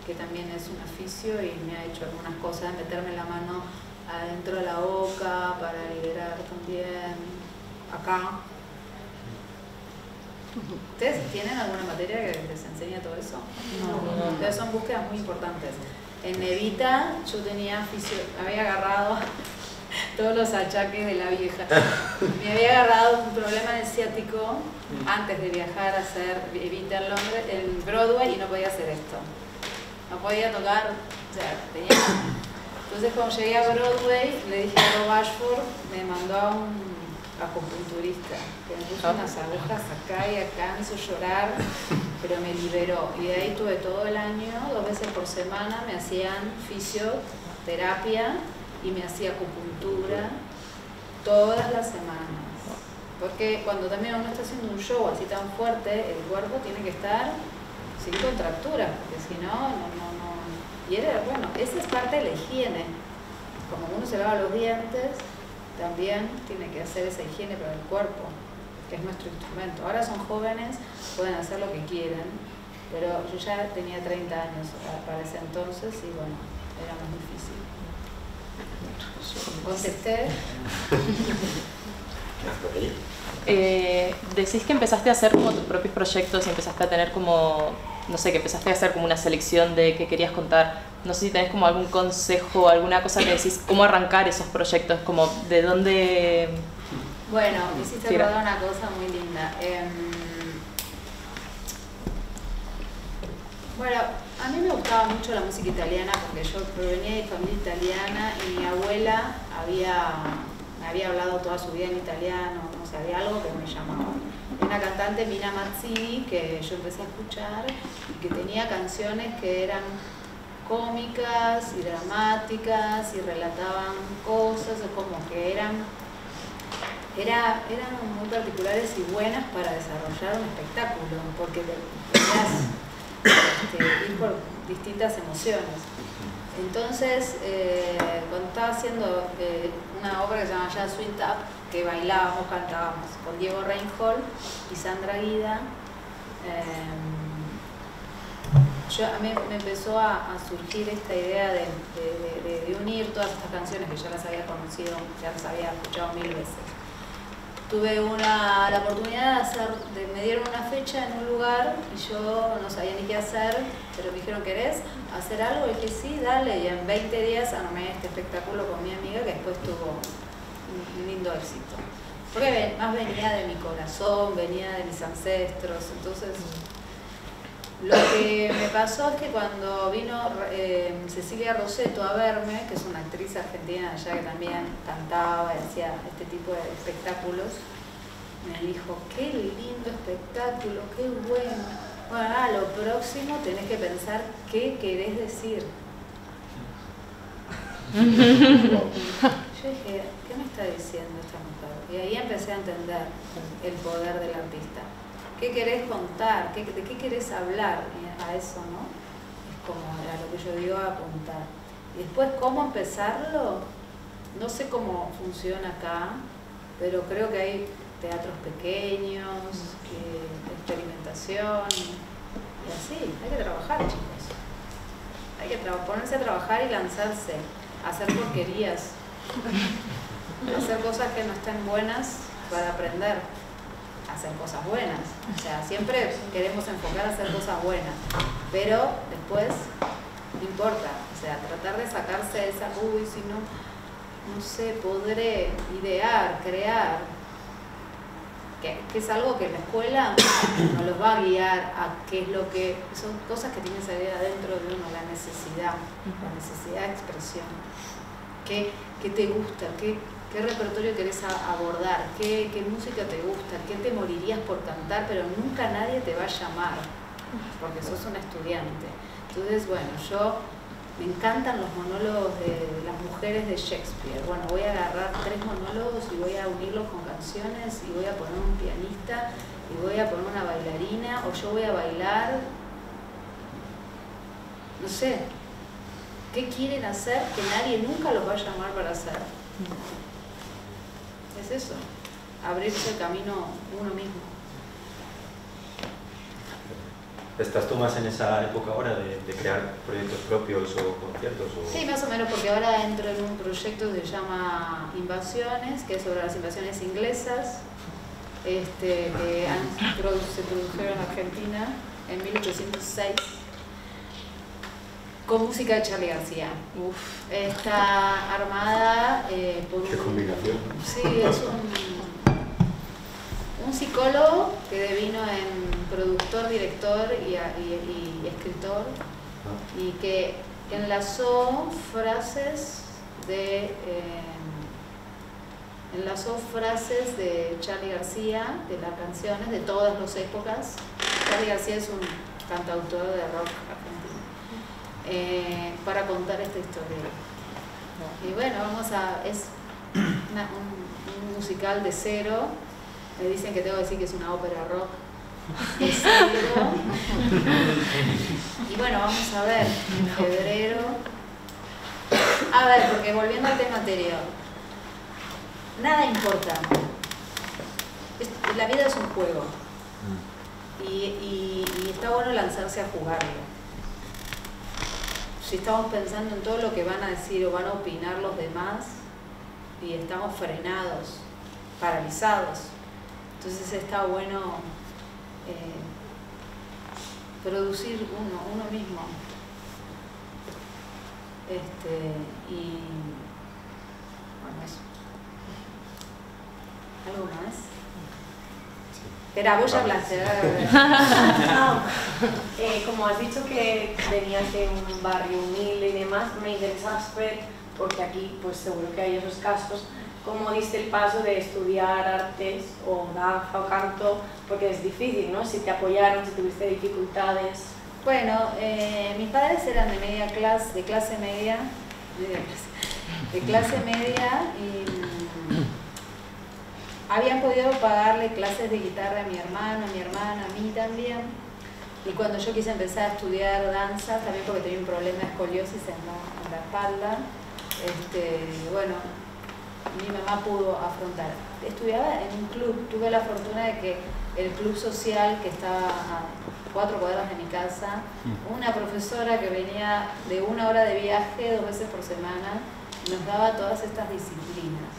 que también es un oficio y me ha hecho algunas cosas, meterme la mano adentro de la boca para liberar también acá. ¿Ustedes tienen alguna materia que les enseña todo eso? No. Entonces son búsquedas muy importantes. En Evita yo había agarrado todos los achaques de la vieja. Me había agarrado un problema en el ciático antes de viajar a hacer Evita en Londres, en Broadway, y no podía hacer esto. No podía tocar, o sea, tenía... Entonces cuando llegué a Broadway, le dije a Rob Ashford, me mandó a un acupunturista, que me puso unas agujas acá y acá, me hizo llorar, pero me liberó. Y de ahí tuve todo el año, 2 veces por semana, me hacían fisioterapia y me hacía acupuntura todas las semanas. Porque cuando también uno está haciendo un show así tan fuerte, el cuerpo tiene que estar sin contractura, porque si no. Y bueno, esa es parte de la higiene. Como uno se lava los dientes, también tiene que hacer esa higiene para el cuerpo, que es nuestro instrumento. Ahora son jóvenes, pueden hacer lo que quieren, pero yo ya tenía 30 años para ese entonces y bueno, era más difícil. ¿Contesté? Decís que empezaste a hacer como tus propios proyectos y empezaste a tener como, no sé, que empezaste a hacer como una selección de qué querías contar. No sé si tenés como algún consejo, alguna cosa que decís, cómo arrancar esos proyectos, como de dónde... Bueno, me hiciste recordar una cosa muy linda. Bueno, a mí me gustaba mucho la música italiana porque yo provenía de familia italiana y mi abuela me había hablado toda su vida en italiano, o sea, había algo que me llamaba. Una cantante, Mina Mazzini, que yo empecé a escuchar y que tenía canciones que eran cómicas y dramáticas y relataban cosas, o como que eran muy particulares y buenas para desarrollar un espectáculo, porque tenías ir por distintas emociones. Entonces, cuando estaba haciendo una obra que se llama Jazz Sweet Up, que bailábamos, cantábamos con Diego Reinhold y Sandra Guida, a mí me empezó a surgir esta idea de unir todas estas canciones que ya las había conocido, ya las había escuchado 1000 veces. Tuve la oportunidad me dieron una fecha en un lugar y yo no sabía ni qué hacer, pero me dijeron, ¿querés hacer algo? Y dije, sí, dale, y en 20 días armé este espectáculo con mi amiga que después tuvo un lindo éxito. Porque más venía de mi corazón, venía de mis ancestros, entonces... Lo que me pasó es que cuando vino Cecilia Rosetto a verme, que es una actriz argentina allá que también cantaba y hacía este tipo de espectáculos, me dijo, qué lindo espectáculo, qué bueno. Bueno, lo próximo tenés que pensar qué querés decir. Yo dije, ¿qué me está diciendo esta mujer? Y ahí empecé a entender el poder del artista. ¿Qué querés contar? ¿De qué querés hablar? A eso, ¿no? Es como a lo que yo digo, apuntar. Y después, ¿cómo empezarlo? No sé cómo funciona acá, pero creo que hay teatros pequeños, experimentación, y así. Hay que trabajar, chicos. Hay que ponerse a trabajar y lanzarse, a hacer porquerías, a hacer cosas que no estén buenas para aprender. Hacer cosas buenas, o sea, siempre queremos enfocar a hacer cosas buenas, pero después no importa, o sea, tratar de sacarse esa, si no sé, podré idear, crear, que es algo que la escuela nos los va a guiar a qué es lo que... Son cosas que tienen que salir adentro de uno, la necesidad de expresión. ¿Qué te gusta? ¿Qué repertorio querés abordar? ¿Qué música te gusta? ¿Qué te morirías por cantar? Pero nunca nadie te va a llamar, porque sos un estudiante. Entonces, bueno, me encantan los monólogos de las mujeres de Shakespeare. Bueno, voy a agarrar 3 monólogos y voy a unirlos con canciones y voy a poner un pianista y voy a poner una bailarina o yo voy a bailar. No sé, ¿qué quieren hacer que nadie nunca los va a llamar para hacer? Es eso, abrirse el camino uno mismo. ¿Estás tú más en esa época ahora de crear proyectos propios o conciertos? Sí, más o menos, porque ahora entro en un proyecto que se llama Invasiones, que es sobre las invasiones inglesas, que se produjeron en Argentina en 1806, con música de Charly García. Está armada por un... ¡Qué combinación! Sí, es un psicólogo que devino en productor, director y escritor, y que enlazó frases de Charly García, de las canciones de todas las épocas. Charly García es un cantautor de rock argentino, para contar esta historia. Y bueno, es un musical de cero. Me dicen que tengo que decir que es una ópera rock de cero. Y bueno, vamos a ver, en febrero. A ver, porque volviendo al tema anterior, nada importa. La vida es un juego. Y está bueno lanzarse a jugarlo. Si estamos pensando en todo lo que van a decir o van a opinar los demás y estamos frenados, paralizados, entonces está bueno producir uno mismo. Y bueno, eso. ¿Algo más? Espera, vos ya hablaste. Como has dicho que venías de un barrio humilde y demás, me interesa saber, porque aquí pues seguro que hay esos casos, cómo diste el paso de estudiar artes o danza o canto, porque es difícil, ¿no? Si te apoyaron, si tuviste dificultades. Bueno, mis padres eran de clase media y habían podido pagarle clases de guitarra a mi hermano, a mi hermana, a mí también. Y cuando yo quise empezar a estudiar danza, también porque tenía un problema de escoliosis en la espalda, bueno, mi mamá pudo afrontar. Estudiaba en un club, tuve la fortuna de que el club social que estaba a 4 cuadras de mi casa, una profesora que venía de 1 hora de viaje 2 veces por semana, nos daba todas estas disciplinas.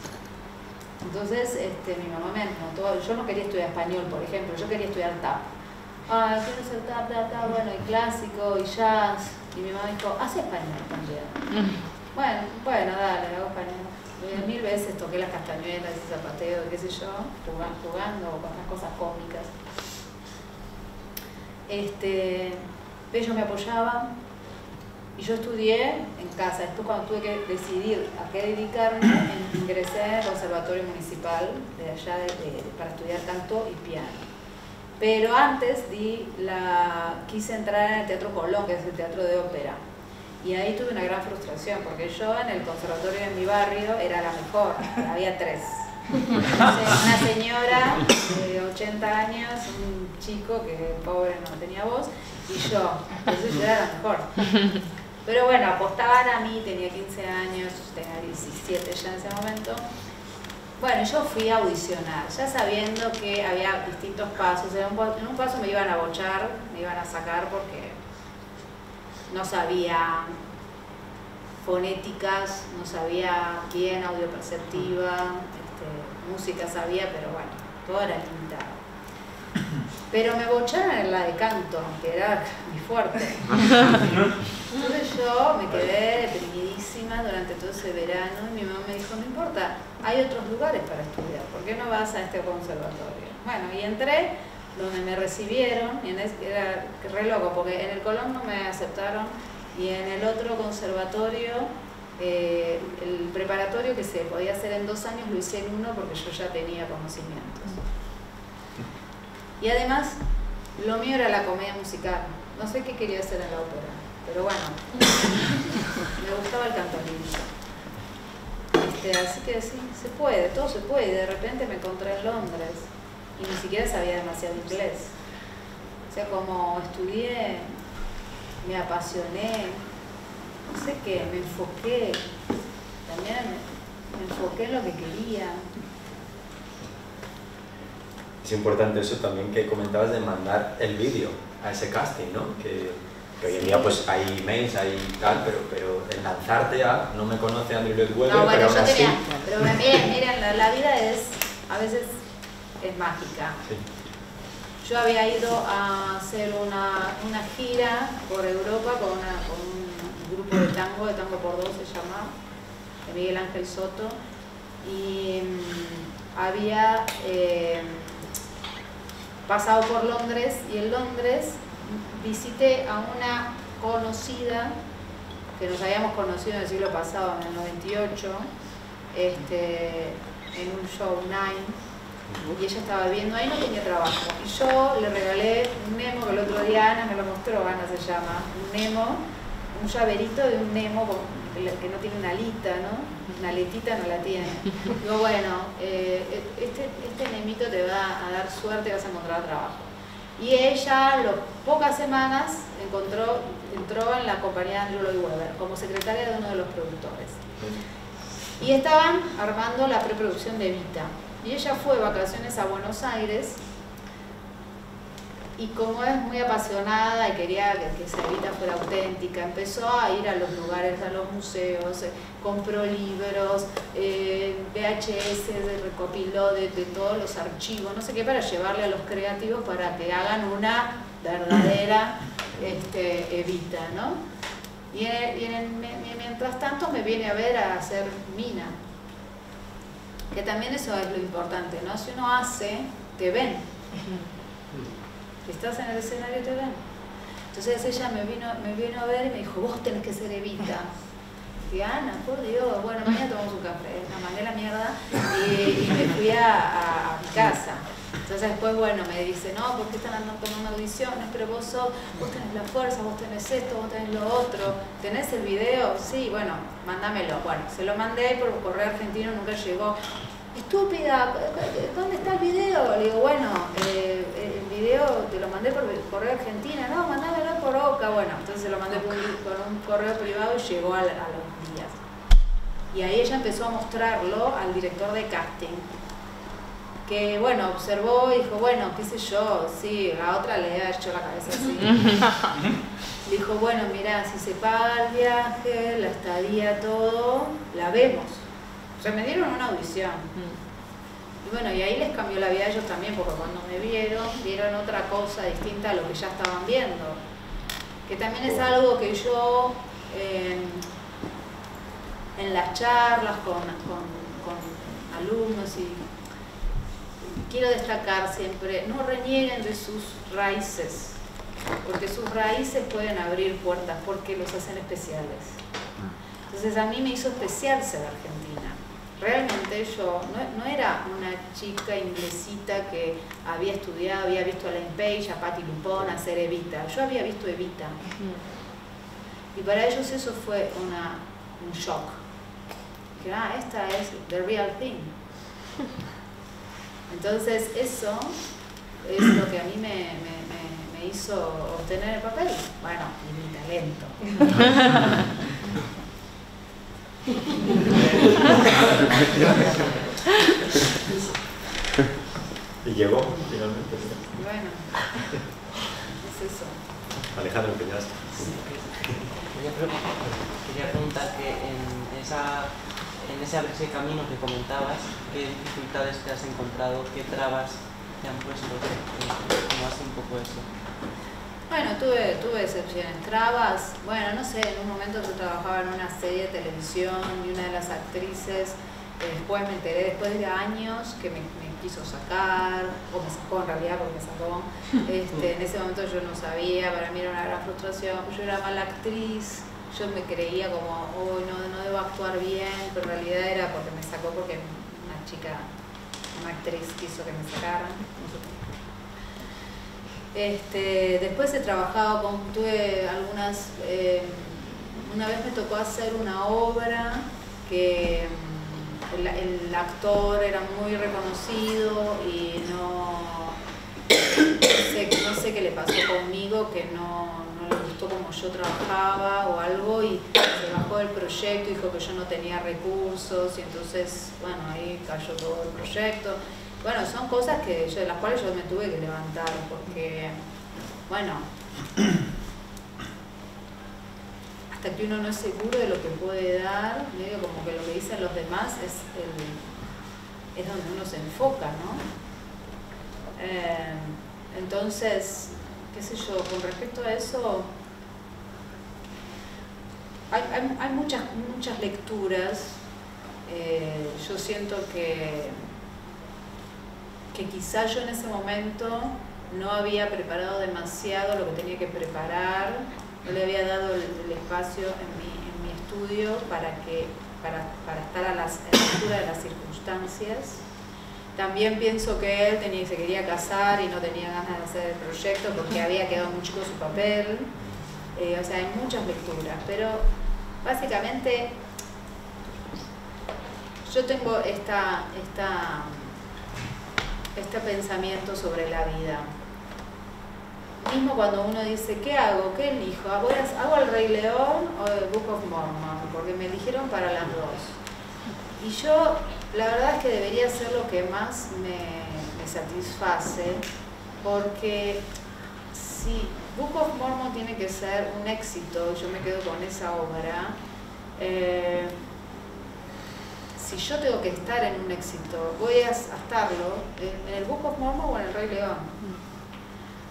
Entonces mi mamá me anotó, yo no quería estudiar español, por ejemplo, yo quería estudiar tap. Quiero hacer tap, bueno, y clásico, y jazz. Y mi mamá dijo, haz español también. Bueno, dale, hago español. 1000 veces toqué las castañuelas, ese zapateo, qué sé yo, jugando o con otras cosas cómicas. Ellos me apoyaban y yo estudié en casa. Después, cuando tuve que decidir a qué dedicarme, ingresé al Conservatorio Municipal de allá para estudiar canto y piano. Pero antes quise entrar en el Teatro Colón, que es el teatro de ópera. Y ahí tuve una gran frustración, porque yo en el conservatorio de mi barrio era la mejor, había 3. Una señora de 80 años, un chico que pobre no tenía voz, y yo. Entonces yo era la mejor. Pero bueno, apostaban a mí, tenía 15 años, tenía 17 ya en ese momento. Bueno, yo fui a audicionar, ya sabiendo que había distintos pasos. En un paso me iban a bochar, me iban a sacar porque no sabía fonéticas, no sabía bien audioperceptiva, música sabía, pero bueno, todo era limitado. Pero me bocharon en la de canto, que era mi fuerte. Entonces yo me quedé deprimidísima durante todo ese verano y mi mamá me dijo, no importa, hay otros lugares para estudiar, ¿por qué no vas a este conservatorio? Bueno, y entré donde me recibieron, y era re loco, porque en el Colón no me aceptaron, y en el otro conservatorio, el preparatorio que se podía hacer en 2 años, lo hice en 1 porque yo ya tenía conocimientos. Y además, lo mío era la comedia musical. No sé qué quería hacer en la ópera, pero bueno, me gustaba el canto lírico. Así que sí, se puede, todo se puede. Y de repente me encontré en Londres y ni siquiera sabía demasiado inglés. O sea, como estudié, me apasioné, no sé qué, me enfoqué. También me enfoqué en lo que quería. Es importante eso también que comentabas de mandar el vídeo a ese casting, ¿no? Que hoy en día pues hay emails, hay tal, pero el lanzarte a, no me conoce Andrew Lloyd Webber, no, bueno, pero aún así... pero miren, la vida a veces es mágica. Sí. Yo había ido a hacer una gira por Europa con un grupo de tango por dos se llama, de Miguel Ángel Soto, y había pasado por Londres, y en Londres visité a una conocida que nos habíamos conocido en el siglo pasado, en el 98, en un show 9, y ella estaba viviendo ahí, no tenía trabajo, y yo le regalé un Nemo, que el otro día Ana me lo mostró, Ana se llama, un Nemo, un llaverito de un Nemo que no tiene una alita, ¿no? Una aletita no la tiene. Digo, bueno, este Nemito te va a dar suerte y vas a encontrar trabajo. Y ella, a las pocas semanas, entró en la compañía de Andrew Lloyd Webber como secretaria de uno de los productores. Y estaban armando la preproducción de Evita. Y ella fue de vacaciones a Buenos Aires, y como es muy apasionada y quería que esa Evita fuera auténtica, empezó a ir a los lugares, a los museos, compró libros, VHS, recopiló de todos los archivos, no sé qué, para llevarle a los creativos para que hagan una verdadera Evita, ¿no? Y mientras tanto me viene a ver a hacer Mina, que también eso es lo importante, ¿no? Si uno hace, te ven. Si estás en el escenario, te ven. Entonces ella me vino a ver y me dijo, vos tenés que ser Evita. Y dije, Ana, por Dios, bueno, mañana tomamos un café. Me mandé la mierda y me fui a mi casa. Entonces después, bueno, me dice, no, ¿por qué están andando con una audiciones? Pero vos tenés la fuerza, vos tenés esto, vos tenés lo otro. ¿Tenés el video? Sí, bueno, mándamelo. Bueno, se lo mandé por correo argentino, nunca llegó. Estúpida, ¿dónde está el video? Le digo, bueno, el video te lo mandé por correo argentino. No, mándamelo por Oca. Bueno, entonces se lo mandé por un correo privado y llegó a los días. Y ahí ella empezó a mostrarlo al director de casting, que bueno, observó y dijo, bueno, qué sé yo, sí, a otra le ha hecho la cabeza así. Dijo, bueno, mira, si se paga el viaje, la estadía, todo, la vemos. O sea, me dieron una audición. Y bueno, y ahí les cambió la vida a ellos también, porque cuando me vieron otra cosa distinta a lo que ya estaban viendo. Que también es algo que yo, en las charlas con alumnos, y quiero destacar siempre, no renieguen de sus raíces, porque sus raíces pueden abrir puertas, porque los hacen especiales. Entonces a mí me hizo especial ser argentina. Realmente yo no era una chica inglesita que había estudiado, había visto a Elaine Page, a Patti Lupone hacer Evita. Yo había visto Evita. Y para ellos eso fue un shock. Que esta es the real thing. Entonces eso es lo que a mí me hizo obtener el papel. Bueno, y mi talento. Y llegó finalmente. Bueno, es eso. Alejandro, ¿opinas? Quería preguntar que en ese abrirse camino que comentabas, ¿qué dificultades te has encontrado, qué trabas te han puesto? ¿Cómo hace un poco eso? Bueno, tuve excepciones, trabas. Bueno, no sé, en un momento yo trabajaba en una serie de televisión y una de las actrices, después me enteré, después de años, que me quiso sacar, o me sacó en realidad porque me sacó. En ese momento yo no sabía, para mí era una gran frustración, yo era mala actriz, yo me creía como, oh, no debo actuar bien, pero en realidad era porque me sacó porque una actriz quiso que me sacaran. Después he trabajado tuve algunas, una vez me tocó hacer una obra que el actor era muy reconocido y no sé qué le pasó conmigo, que no le gustó como yo trabajaba o algo, y se bajó del proyecto, dijo que yo no tenía recursos, y entonces, bueno, ahí cayó todo el proyecto. Bueno, son cosas de las cuales yo me tuve que levantar, porque, bueno, hasta que uno no es seguro de lo que puede dar, medio como que lo que dicen los demás es donde uno se enfoca, ¿no? Entonces, qué sé yo, con respecto a eso, hay muchas lecturas. Yo siento que quizás yo en ese momento no había preparado demasiado lo que tenía que preparar, no le había dado el espacio en mi estudio para estar a la altura de las circunstancias. También pienso que él se quería casar y no tenía ganas de hacer el proyecto porque había quedado muy chico su papel. O sea, hay muchas lecturas, pero básicamente yo tengo este pensamiento sobre la vida. Mismo cuando uno dice, ¿qué hago? ¿Qué elijo? ¿Hago el Rey León o el Book of Mormon? Porque me eligieron para las dos. Y yo, la verdad es que debería ser lo que más me satisface, porque si Book of Mormon tiene que ser un éxito, yo me quedo con esa obra, si yo tengo que estar en un éxito, voy a estarlo en el Book of Mormon o en el Rey León.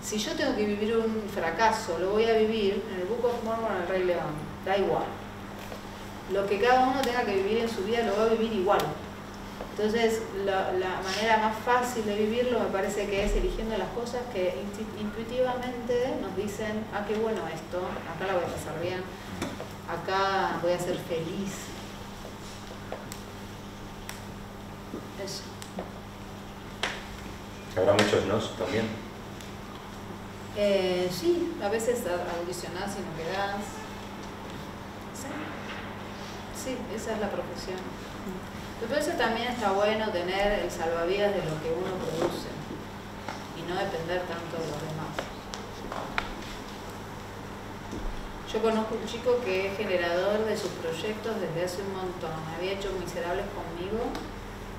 Si yo tengo que vivir un fracaso, lo voy a vivir en el Book of Mormon o en el Rey León. Da igual. Lo que cada uno tenga que vivir en su vida lo va a vivir igual. Entonces, la manera más fácil de vivirlo me parece que es eligiendo las cosas que intuitivamente nos dicen, ah, qué bueno esto, acá la voy a pasar bien, acá voy a ser feliz. Eso. Habrá muchos nos también. Sí, a veces audicionás y no quedás. Sí, esa es la profesión. Pero eso también está bueno, tener el salvavidas de lo que uno produce y no depender tanto de los demás. Yo conozco un chico que es generador de sus proyectos desde hace un montón. Había hecho Miserables conmigo,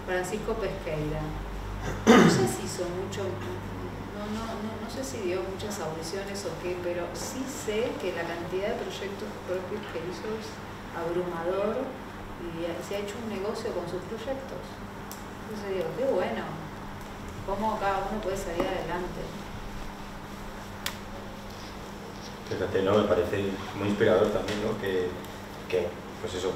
Francisco Pesqueira. No sé si hizo mucho, no sé si dio muchas audiciones o qué, pero sí sé que la cantidad de proyectos propios que hizo es abrumador y se ha hecho un negocio con sus proyectos. Entonces digo, qué bueno, cómo cada uno puede salir adelante. Fíjate, ¿no? Me parece muy inspirador también, ¿no? Que pues eso,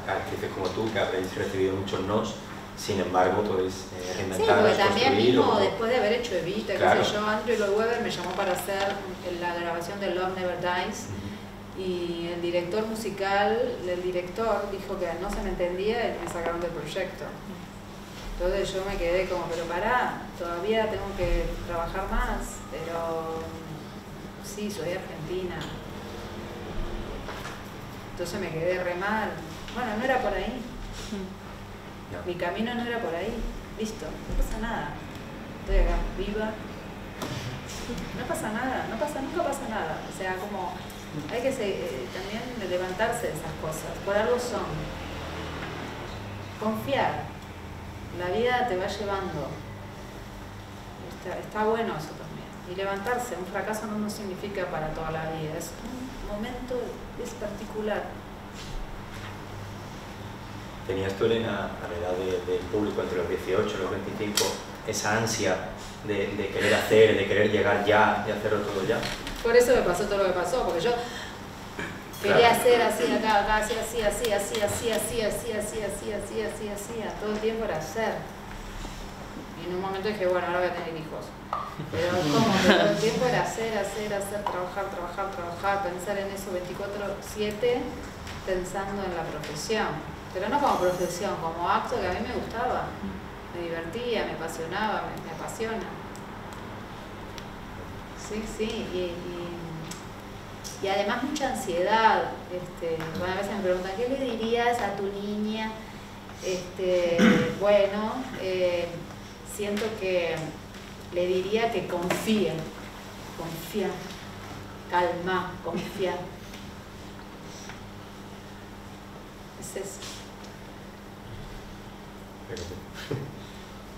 actrices como tú, que habréis recibido muchos nos, sin embargo podéis reinventar. Sí, porque también mismo después de haber hecho Evita, claro. qué sé yo, Andrew Lloyd Webber me llamó para hacer la grabación de Love Never Dies. Y el director musical, el director dijo que no se me entendía y me sacaron del proyecto. Entonces yo me quedé como, pero pará, todavía tengo que trabajar más, pero sí, soy argentina. Entonces me quedé re mal. Bueno, no era por ahí. No. Mi camino no era por ahí. Listo, no pasa nada. Estoy acá, viva. No pasa nada, nunca pasa nada. O sea, como hay que también levantarse de esas cosas, por algo son. Confiar, la vida te va llevando. Está bueno eso también. Y levantarse, un fracaso no significa para toda la vida, es un momento, es particular. ¿Tenías tú, Elena, a la edad del público entre los 18 y los 25, esa ansia de querer hacer, de querer llegar ya, de hacerlo todo ya. Por eso me pasó todo lo que pasó, porque yo quería hacer así, acá, así, todo el tiempo era hacer. Y en un momento dije, bueno, ahora voy a tener hijos. Pero como que todo el tiempo era hacer, trabajar, pensar en eso 24/7, pensando en la profesión. Pero no como profesión, como acto que a mí me gustaba. Me divertía, me apasionaba, me apasiona. Sí, y además mucha ansiedad. Bueno, a veces me preguntan, ¿qué le dirías a tu niña? Bueno, siento que le diría que confía, calma, confía. Es eso.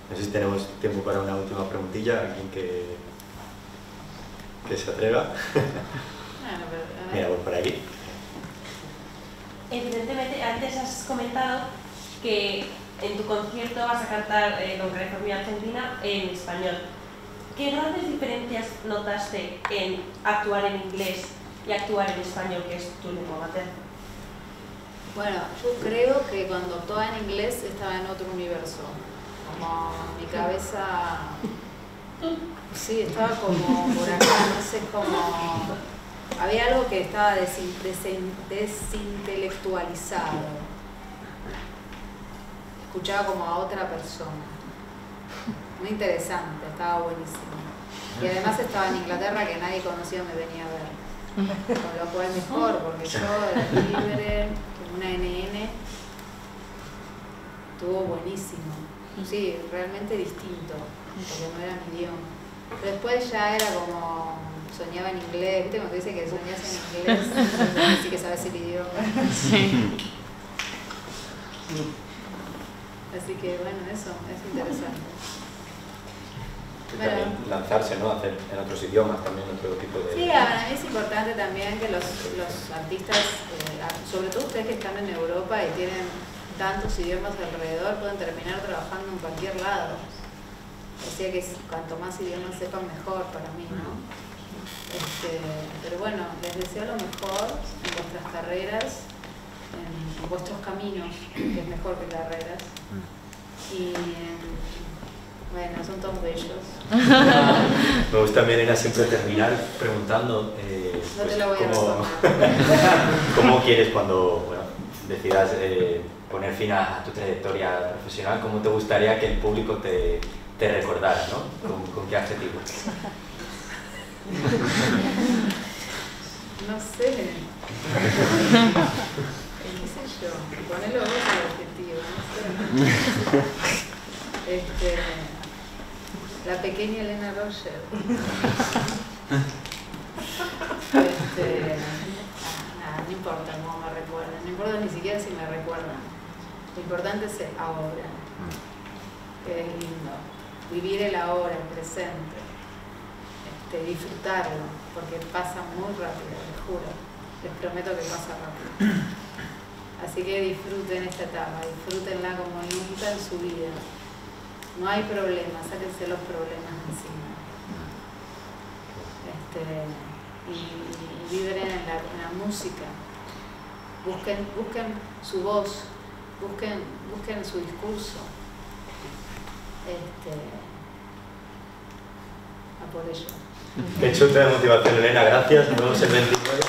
No sé si tenemos tiempo para una última preguntilla, alguien que se atreva. Bueno, pero, a ver. Mira, voy por aquí. Evidentemente, antes has comentado que en tu concierto vas a cantar con California Argentina en español. ¿Qué grandes diferencias notaste en actuar en inglés y actuar en español, que es tu lengua materna? Bueno, yo creo que cuando actuaba en inglés estaba en otro universo. Como mi cabeza... Sí, estaba como por acá, no sé, como... Había algo que estaba desintelectualizado. Escuchaba como a otra persona. Muy interesante, estaba buenísimo. Y además estaba en Inglaterra, que nadie conocía, me venía a ver. Con lo cual mejor, porque yo era libre, una NN, estuvo buenísimo. Sí, realmente distinto, porque no era mi idioma. Pero después ya era como, soñaba en inglés, ¿viste? Cuando te dicen que soñás en inglés, sí que sabes el idioma. Sí. Así que bueno, eso es interesante. Y también lanzarse, ¿no? Hacer en otros idiomas también, otro tipo de... Sí, para mí es importante también que los artistas, sobre todo ustedes que están en Europa y tienen tantos idiomas alrededor, pueden terminar trabajando en cualquier lado. O sea que cuanto más idiomas sepan, mejor para mí, ¿no? Pero bueno, les deseo lo mejor en vuestras carreras, en vuestros caminos, que es mejor que carreras. Y bueno, son todos bellos. Me gusta, Elena, siempre terminar preguntando No te lo voy a responder. ¿Cómo quieres cuando decidas poner fin a tu trayectoria profesional? ¿Cómo te gustaría que el público te recordara, ¿no? ¿Con qué adjetivo? No sé. ¿Qué sé yo? Ponelo vos el adjetivo, no sé. La pequeña Elena Roger. Nada, no importa cómo me recuerdan, no importa ni siquiera si me recuerdan. Lo importante es el ahora, que es lindo. Vivir el ahora, el presente. Disfrutarlo, porque pasa muy rápido, les juro. Les prometo que pasa rápido. Así que disfruten esta etapa, disfrútenla como nunca en su vida. No hay problemas, sáquense los problemas encima. Y vibren en la música. Busquen su voz, busquen su discurso. A por ello. Qué chuta de motivación, Elena, gracias. Nos vemos el 29.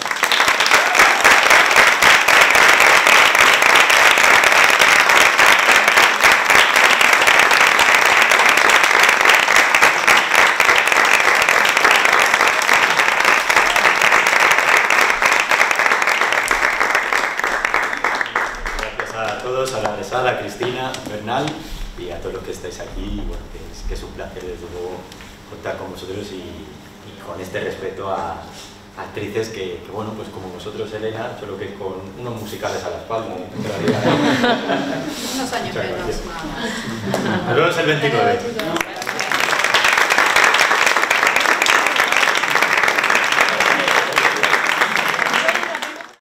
A la Resada, a Cristina, Bernal y a todos los que estáis aquí, bueno, que es un placer desde luego contar con vosotros y con este respeto a actrices que, bueno, pues como vosotros, Elena, solo que con unos musicales a la espalda. Unos años menos, Nos vemos el 29.